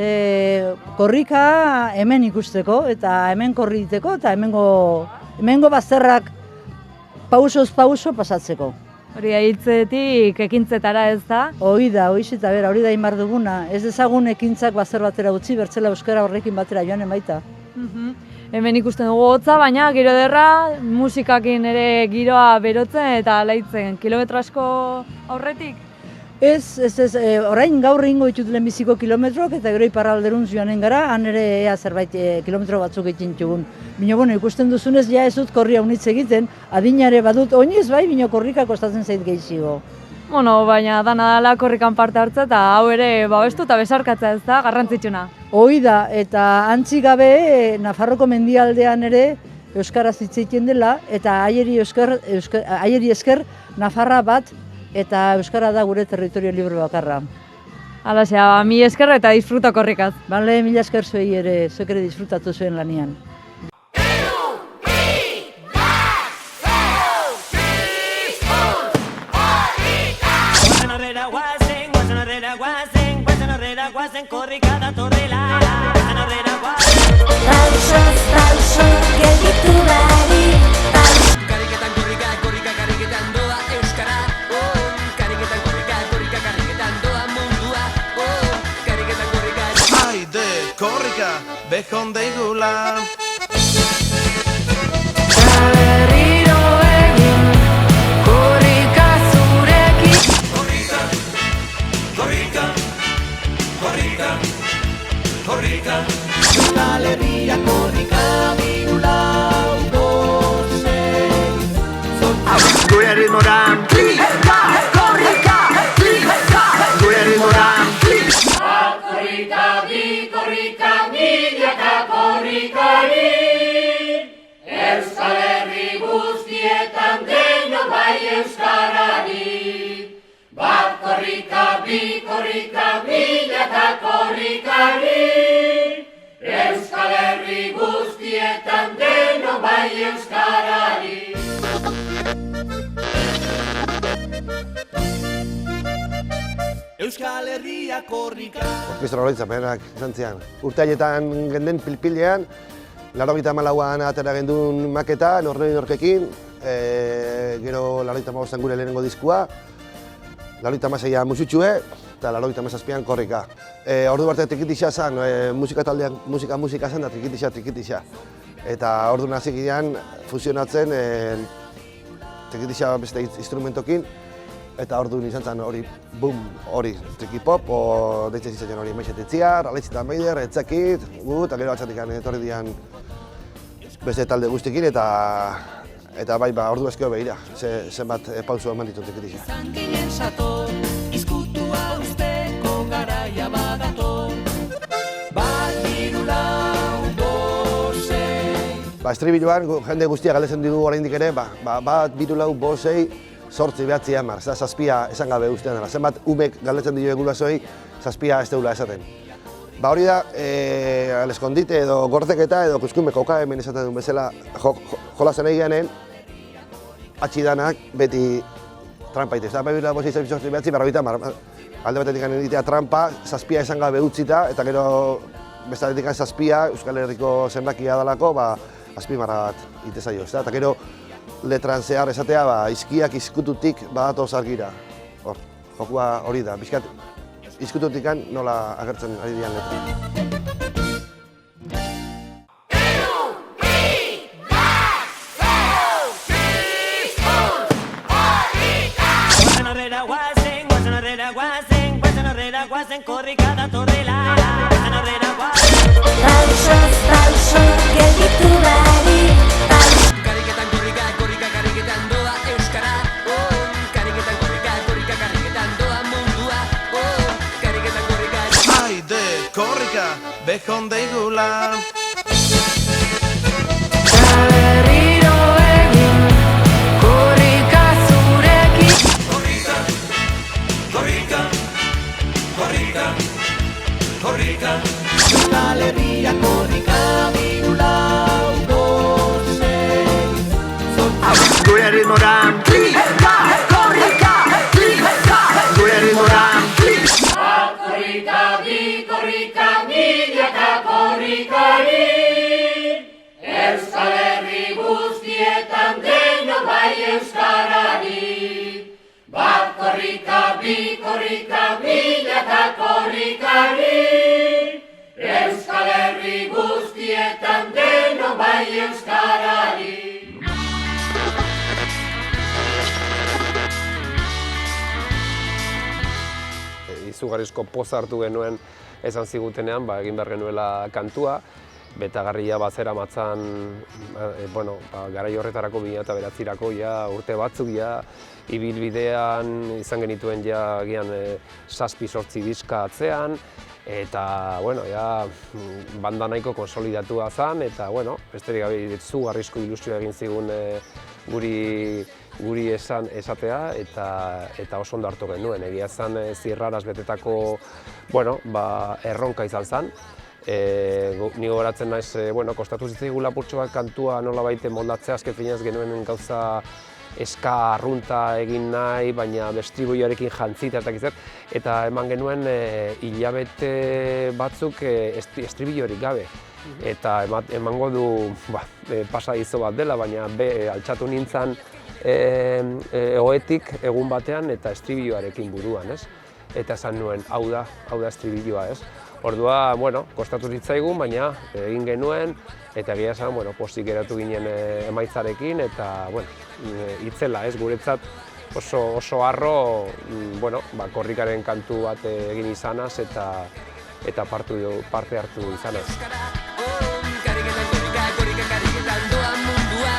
korrika hemen ikusteko, eta hemen korriteko, eta hemengo bazterrak pausoz pauso pasatzeko.
Hori hitzetik ekintzetara ez da?
Hori da inbar duguna. Ez dezagun ekintzak bazter batera utzi, bertzela euskara horrekin batera joanen baita.
Hemen ikusten dugu hotza, baina giro ederra, musikakin ere giroa berotzen eta alaitzen. Kilometro asko aurretik?
Ez, orain gaur egingo ditut lehenbiziko kilometroak eta gero iparralderuntz joanen gara, han ere ea zerbait kilometro batzuk egiten txugun. Bino, ikusten duzunez, ja ez dut korria unitz egiten, adinare badut oinez bai, bino korrika kostatzen zait gehiago.
Baina dana dela korrikan parte hartza eta hau ere babestu eta besarkatza ez da, garrantzitsuna.
Hoi da, eta antzi gabe Nafarroko mendialdean ere euskaraz hitz egiten dela, eta haieri esker Nafarra bat eta euskara da gure territorio libre bakarra.
Alaxea, mi esker eta disfruta korrikaz.
Bale, mila esker zuei ere, zuek ere disfrutatu zuen lanian.
Korrika, behon deigula.
Berriro egin, korrika zurekin. Korrika. Euskal Herria korrika digula autosei.
Gure ritmoran. Korrika. Gure ritmoran. Korrika, milaka korrikari. Euskal Herri guztietan denok bai euskarari. Bat korrika, bi korrika, milaka korrikari. Euskal Herri guztietan denok bai euskarari. Euskal Herria korrika.
Orkestra oroitzapenak izan zian. Urteaietan genden pilpilean, 84an atera gendun maketa, norkekin, gero 85an gure lehenengo diskua, 86an musutxue, eta 87an korrika. Ordu barte trikitixa zan, musika taldean musika zan da trikitixa.
Eta orduan hasi ginean fusionatzen trikitixa beste instrumentokin, eta orduan izan zen hori, boom, hori, trikipop, deitzen izan hori Meixetetzia, Raletxita Meider, Etzakit, eta gero atzatik etorri dian beste talde guztikin, eta bai, ordu ezkeo behira, zenbat pausu eman ditut trikitixa. Estribiluan jende guztia galdetzen ditu oraindik ere, bat, 2, 4, 5, 6, 8, 9, 10, zazpia esan gabe ustean dela. Zenbat umek galdetzen dio gurasoei, zazpia ez deula esaten. Hori da, aleskondite edo gordeketa edo kuskume koka hemen esaten duen bezala jolazen egianen, atxidanak beti trampa ite. Bai, bosi izan bizortzi behatzi, berroita alde batetik egitea trampa, zazpia esan gabe utzita, eta gero bestatetik zazpia, Euskal Herriko zenbakia dalako, azpimarra bat ite zaio. Eta gero letran zehar esatea, izkiak izkututik badatoz argira. Jokua hori da, bizkat izkututikan nola agertzen ari dian letra.
Gelditu bari
Kariketan korrika, kariketan doa Euskara Kariketan korrika, kariketan doa mundua Kariketan korrika
Haide, korrika, behon deigula
Berriro egin korrika zurekin
Korrika, korrika, korrika, korrika Euskal Herria korrika Gure ritmoran korrika, gure ritmoran Bat korrika, bi korrika, milaka korrikari Euskal Herri guztietan denok bai euskarari Bat korrika, bi korrika, milaka korrikari Euskal Herri guztietan denok bai euskarari
Izugarrizko poza hartu genuen esan zigutenean, egin behar genuela kantua, betagarria bazera matzan, garai horretarako 2009-rako urte batzuk ibilbidean izan genituen gian 7-8 diska atzean, eta banda nahiko konsolidatua zen, eta besterik gabe izugarrizko ilusioa egin zigun guri esatea, eta oso ondo hartu genuen. Egia zen zirraraz betetako erronka izan zen. Ni gogoratzen naiz, kostatu zitzaigula lapurtxo bat kantua nolabait moldatzea, azken finean genuen gauza eska arrunta egin nahi, baina estribilloarekin jantzita eta eman genuen hilabete batzuk estribillorik gabe. Eta emango du pasadizo bat dela, baina altxatu nintzen ohetik egun batean eta estribilloarekin buruan, eta esan nuen, hau da estribilloa, Ordua, kostatu zitzaigun, baina egin genuen, eta egia esan, pozik geratu ginen emaitzarekin, eta, itzela, guretzat oso harro, korrikaren kantu bat egin izanaz, eta parte hartu izanaz.
Kariketan korrika, kariketan doa mundua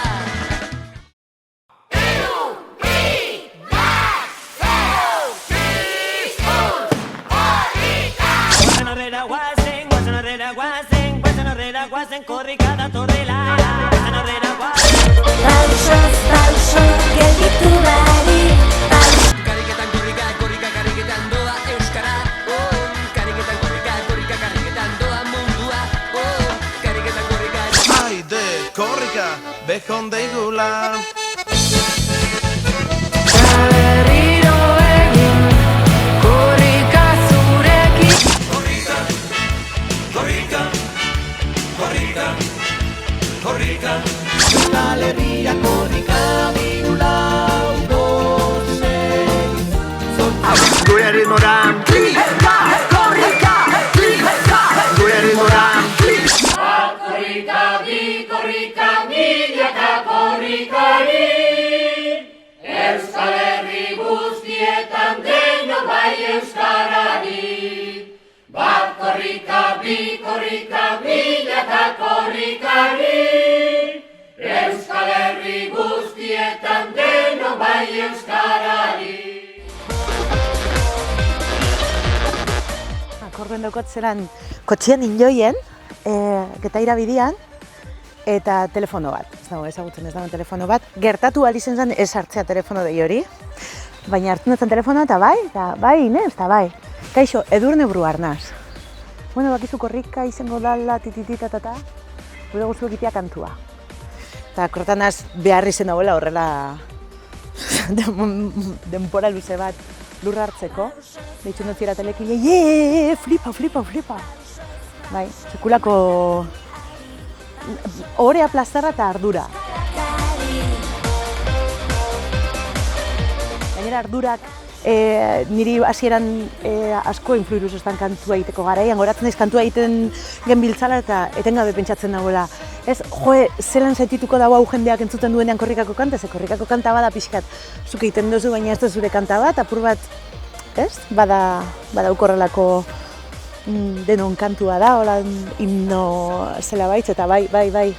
Guazen korrika datorrela
Pauso, gelditu bari
Kariketan korrika, kariketan doa Euskara Kariketan korrika, kariketan doa mundua Kariketan korrika
Haide, korrika, behon deigula
Berriro egin korrika zurekin
Korrika, korrika, korrika, korrika Euskal Herria korrika, birulau, gozei Gure ritmoran korrika, gure ritmoran
Korrika, bi korrika
bi korrika, milaka korrikari, Euskal Herri guztietan deno bai euskarari.
Akorduen daukot zelan kotxian injoien, Getaira bidian, eta telefono bat. Ez dago ezagutzen ez dago telefono bat. Gertatu alizen zen ez hartzea telefono dei hori, baina hartzen dutzen telefonoa eta bai, Inez, eta bai. Kaixo, Edurne Buru Arnaz. Bueno, bakizu korrika izango dala, titititatata, gure guztu egitea kantua. Eta kortanaz behar izen dagoela horrela denbora luze bat lurra hartzeko. Deitxun dut zira telekile, flipa. Bai, sekulako orea plazarra eta ardura. Gainera ardurak niri hasieran asko influiru zuztan kantua egiteko garaian, goratzen daiz kantua egiten genbiltzala eta etengabe pentsatzen dagoela. Ez, zelan sentituko dago hau jendeak entzuten duenean korrikako kanta, ze korrikako kanta bada pixkat zuk egiten duzu, baina ez da zure kanta bat, apur bat, ez? Bada ukorrelako denon kantua da, hola himno zela baitz, eta bai.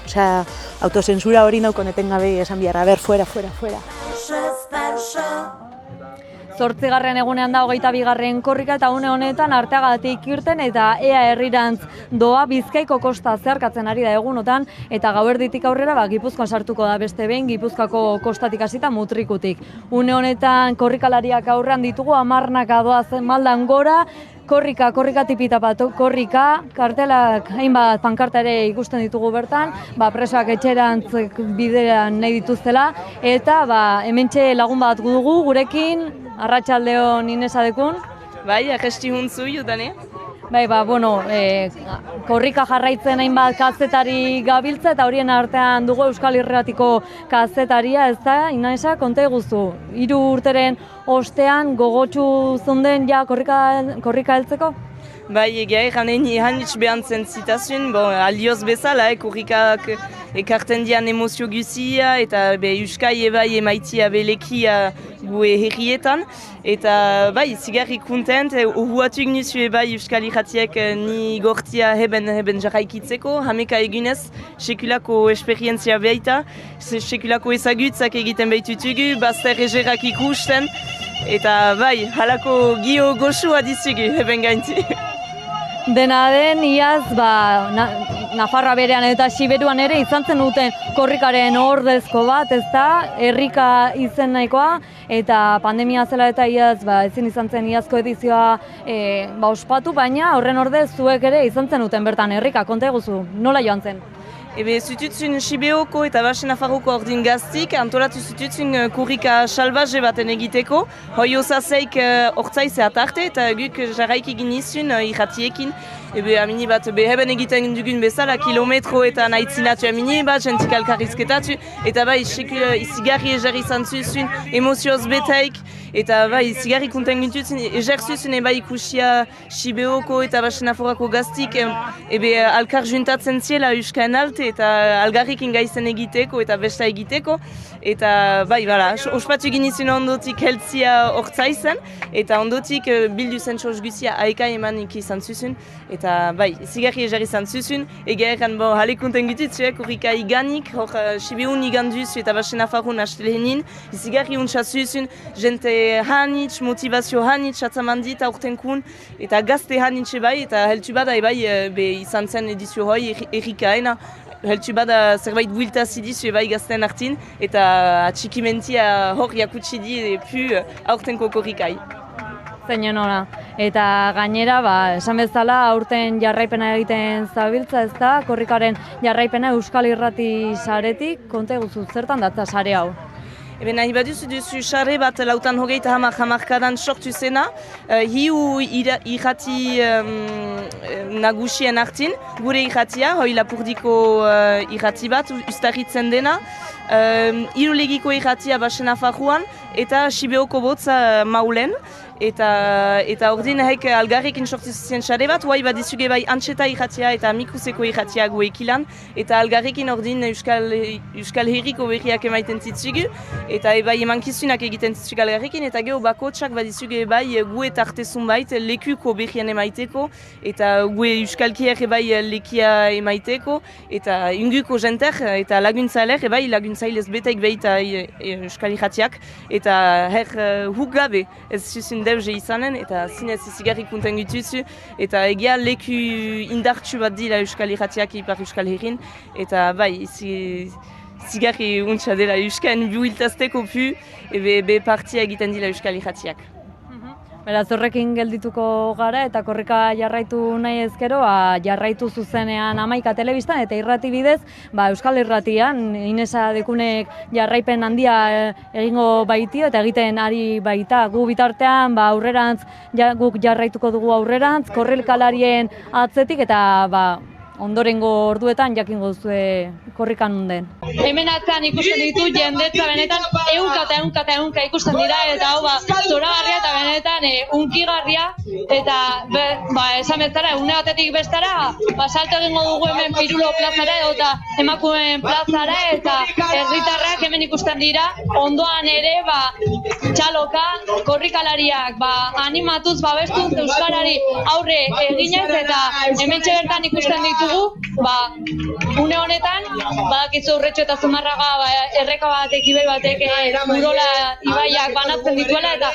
Osea, autozensura hori naukon etengabe esan biharra, ber, fuera.
8. egunean da 22. korrika eta une honetan Arteagatik irten eta ea herrirantz doa Bizkaiko kosta zeharkatzen ari da egunotan eta gauerditik aurrera Gipuzkoan sartuko da beste behin Gipuzkoako kostatik hasita Mutrikutik. Une honetan korrikalariak aurrean ditugu 10 doaz maldan gora, korrika tipita bat, korrika, kartelak hainbat pankarta ere ikusten ditugu bertan, presoak etxerantz bidean nahi dituztela, eta hementxe lagun bat dugu gurekin, Arratsaldeon Inez Adekun.
Bai, agesti huntzu jutane.
Bai, korrika jarraitzen hainbat kazetari gabiltza eta horien artean dugu Euskal Irratiko kazetaria, ez da, Ineza, konta eguzu. 3 urteren ostean gogotsu zunden ja korrika heltzeko?
Bai, egia eganen hanitz behantzen zitazun, aldioz bezala, korrikak ekarten dian emozio guzia eta Euskai ebai emaitia belekia gue herrietan. Eta bai, zigarri kontent, uhuatuik nizu ebai Euskal Irratiek ni gortia heben jarraikitzeko, hameka egunez, sekulako esperientzia baita, sekulako ezagutzak egiten behitutugu, bazter egerak ikusten, eta bai, halako gio goxua dizugu heben gainti.
Dena den, iaz, Nafarra berean eta Siberuan ere izan zen duten korrikaren ordezko bat, ez da, herrika izen nahikoa, eta pandemia zela eta iaz, ezin izan zen iazko edizioa ospatu, baina horren ordez zuek ere izan zen duten bertan herrika, konta eguzu, nola joan zen?
Zututzun Sibeoko eta Basen Nafarroko ordin gaztik, antolatu zututzun korrika salvaje baten egiteko, hoi osazeik ortzaizea tarte eta guk jarraik egin izun irratiekin. Amini bat heben egiten dugun bezala, kilometro eta nahitzinatu amini bat, jentik alkarrizketatu, eta bai, izigarri ejar izan zuzun, emozioz betaik, eta bai, izigarri konten gintutzen, ejar zuzun eba ikusia Sibeoko eta Basen Nafarroko gaztik, alkar juntatzen ziela Euskaen alte, eta algarrikin gaizen egiteko eta besta egiteko, eta bai, ospatu egin izun ondotik heltzia ortsaizen, eta ondotik bildu zen soz guzia aika emanik izan zuzun, eta bai, zigarri ejar izan zuzun, egia erran hale konten gutitzu, korrika iganik, hor Sibeun iganduzu eta Basen Nafarroan astelehenin, zigarri untsa zuzun, jente hanitz, motivazio hanitz, atzamandit aurtenkun, eta gazte hanitz bai, eta heltu bada izan zen edizio hoi errikaena, heltu bada zerbait builtaz idizu bai gazten hartin, eta atxikimentia hor jakutsi di aurtenko korrikai.
Zeinen ona. Eta gainera, esan bezala, aurten jarraipena egiten zabiltza, ez da, korrikaren jarraipena Euskal Irrati saretik, konta eguzu, zertan datza sare hau?
Nahi baduzu duzu sare bat lautan hogeita hamarkadan sortu zena, hiu irrati nagusien hartin, gure irratia, hoi Lapurdiko irrati bat, ustarritzen dena, Irulegiko irratia Basen Nafarroan eta Sibeoko botza Maulen, eta ordin haik algarrekin sortu zuzien sare bat, guai badizuge bai Antxeta irratia eta Amikuseko irratia guekilan, eta algarrekin ordin Euskal Herriko berriak emaiten zitzugu, eta bai emankizunak egiten zitzugu algarrekin, eta geho bakotsak badizuge bai gue tartezun bait lekuko berrian emaiteko, eta gue Euskalkiak bai lekia emaiteko, eta inguko jenter eta laguntzailek bai laguntzailez betaik baita Euskal irratiak, eta huk gabe ez zuzun deuze izanen, eta zinez izigarrik kunten gutuzu, eta egia leku indartsu bat dira Euskal irratiak ipar Euskal Herrin, eta bai, zigarri untsa dela Euskan builtazteko pu, be partia egiten dira Euskal irratiak.
Beraz, horrekin geldituko gara eta korrika jarraitu nahi ezkero, jarraitu zuzenean 11 telebistan eta irrati bidez, Euskal Irratian, Inesa Dekunek jarraipen handia egingo baitio eta egiten ari baita. Gu bitartean, aurrerantz, guk jarraituko dugu aurrerantz, korrikalarien atzetik eta ondorengo orduetan jakingo duzue korrikan unden. Hemen atzean ikusten ditu jendetza benetan ehunka ikusten dira, eta hau zoragarria eta benetan unkigarria, eta esan bezala une batetik bestara salto egingo dugu hemen Pirulo plazara eta emakumeen plazara, eta herritarrak hemen ikusten dira, ondoan ere txaloka korrikalariak animatuz babestuz euskarari aurre eginez, eta hementxe bertan ikusten ditu une honetan, badakizu Urretxu eta Zumarraga erreka batek, ibai batek Urola ibaiak banatzen dituela, eta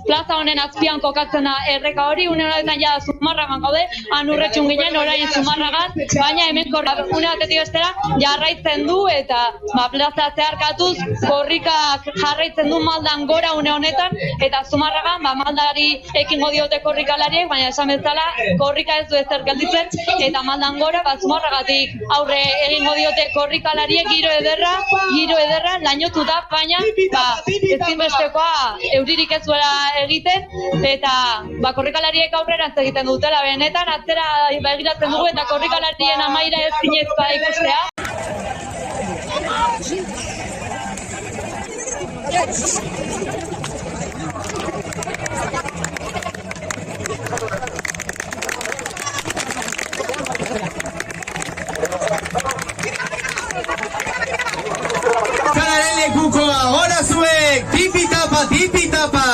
plaza honen azpian kokatzen da erreka hori, une honetan ja Zumarragan gaude, han Urretxun ginen, orain Zumarragan, baina hemen une batetik bestera jarraitzen du, eta plaza zeharkatuz korrikak jarraitzen du maldan gora une honetan, eta Zumarragan maldari ekingo diote korrikalariek, baina esan bezala korrika ez du ezer gelditzen, eta maldan gora Zumarragatik aurre egingo diote korrikalariek, giro ederra lainotu da, baina ezinbestekoa euririk ez zuela egiten, eta korrikalariek aurrerantz egiten dutela benetan, atzera begiratzen dugu eta korrikalarien amaira ez zinezkoa ikustea.
Euskararen lekukoa, gora zuek, tipi-tapa, tipi-tapa!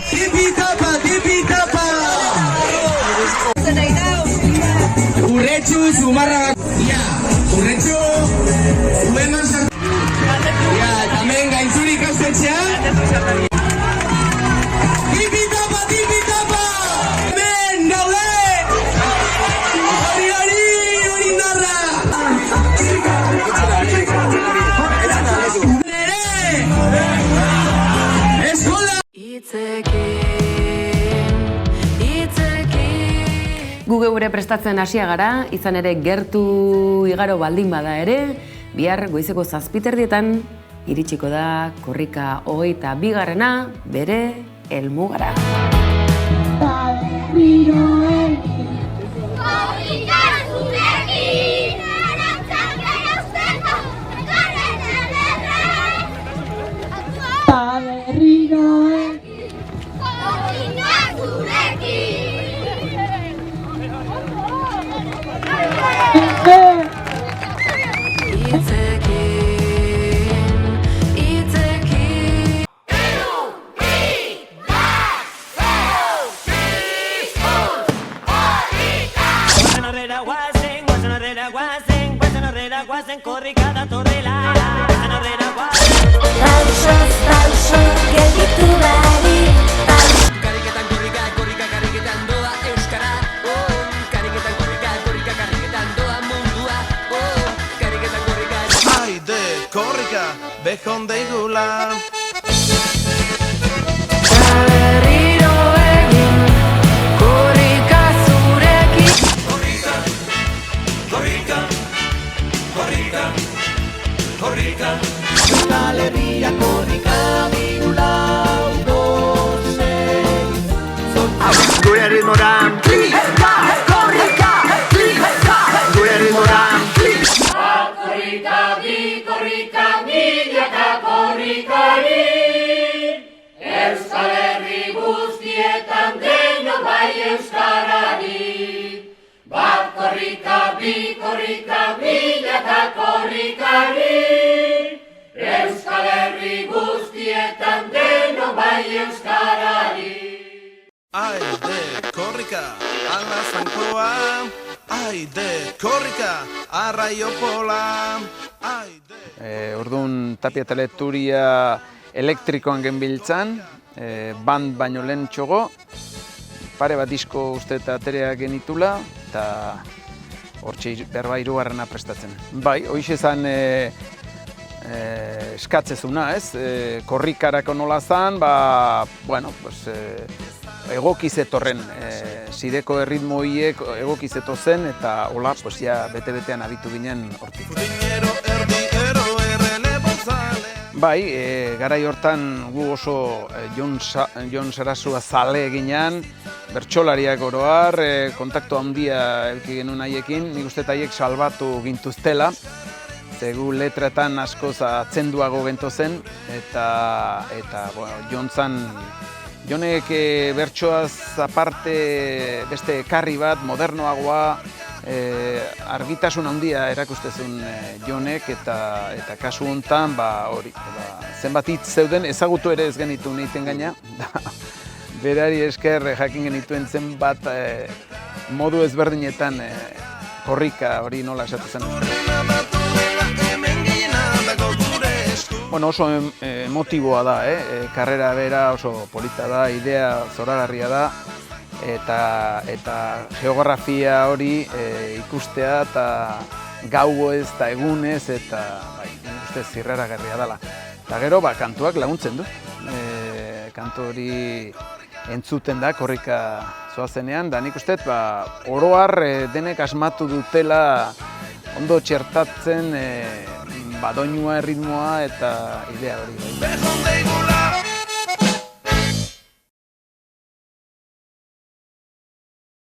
Tipi-tapa, tipi-tapa! Urretxu, Zumarraga... Urretxu, zuen non sartu... eta hemen gaintzurik austetxea... Tipi-tapa, tipi-tapa! Hemen, gaude! Hori indarra!
Gu geure prestatzen hasia gara, izan ere gertu igaro baldin bada ere, bihar goizeko 7:00 iritsiko da korrika 22. bere helmugara.
Bejon deigula.
Berriro egin korrika zurekin.
Korrika, korrika, korrika, korrika. Euskal Herria korrika digula udozei. Gure ritmoran. Korrika, gure ritmoran.
Korrika, bi korrika, milaka korrikari. korrika, mila eta korrikari, Euskal Herri guztietan deno bai euskarari.
Aide, korrika, ala zankoa, aide, korrika, arraiopola, aide.
Orduan Tapia Teleturia elektrikoan genbiltzan, band baino lehen txogo, pare bat disko uste eta atereak genitula, eta hortxe berba hirugarrena prestatzen. Bai, hoize zan eskatzezuna, ez? Korrikarako nola zan, bueno, pues, egoki zetorren, zideko erritmo hiek egoki zeto zen, eta hola, pues, ja, bete-betean abitu ginen hortik. Bai, garai hortan gu oso Jon Sarasua zale eginan, bertsolariak oroar, kontaktu handia eduki genuen haiekin, nik uste haiek salbatu gintuztela, zegu letretan askoz atzenduago gento zen, eta bueno, Jonek bertsoaz aparte beste ekarri bat, modernoagoa, argitasun handia erakustezun Jonek, eta kasu honetan, zenbat hitz zeuden, ezagutu ere ez genitu egiten gaina, berari esker jakin genituen zenbat modu ezberdinetan korrika hori nola esatu zen. Bueno, oso emotiboa da, karrera bera oso polita da, idea zoragarria da, eta geografia hori ikustea eta gauez eta egunez, eta nik uste zirraragarria dela. Eta gero, kantuak laguntzen du. Kantu hori entzuten da korrika zoazenean, da nik uste oroar denek asmatu dutela ondo txertatzen doinua, erritmoa eta idea hori.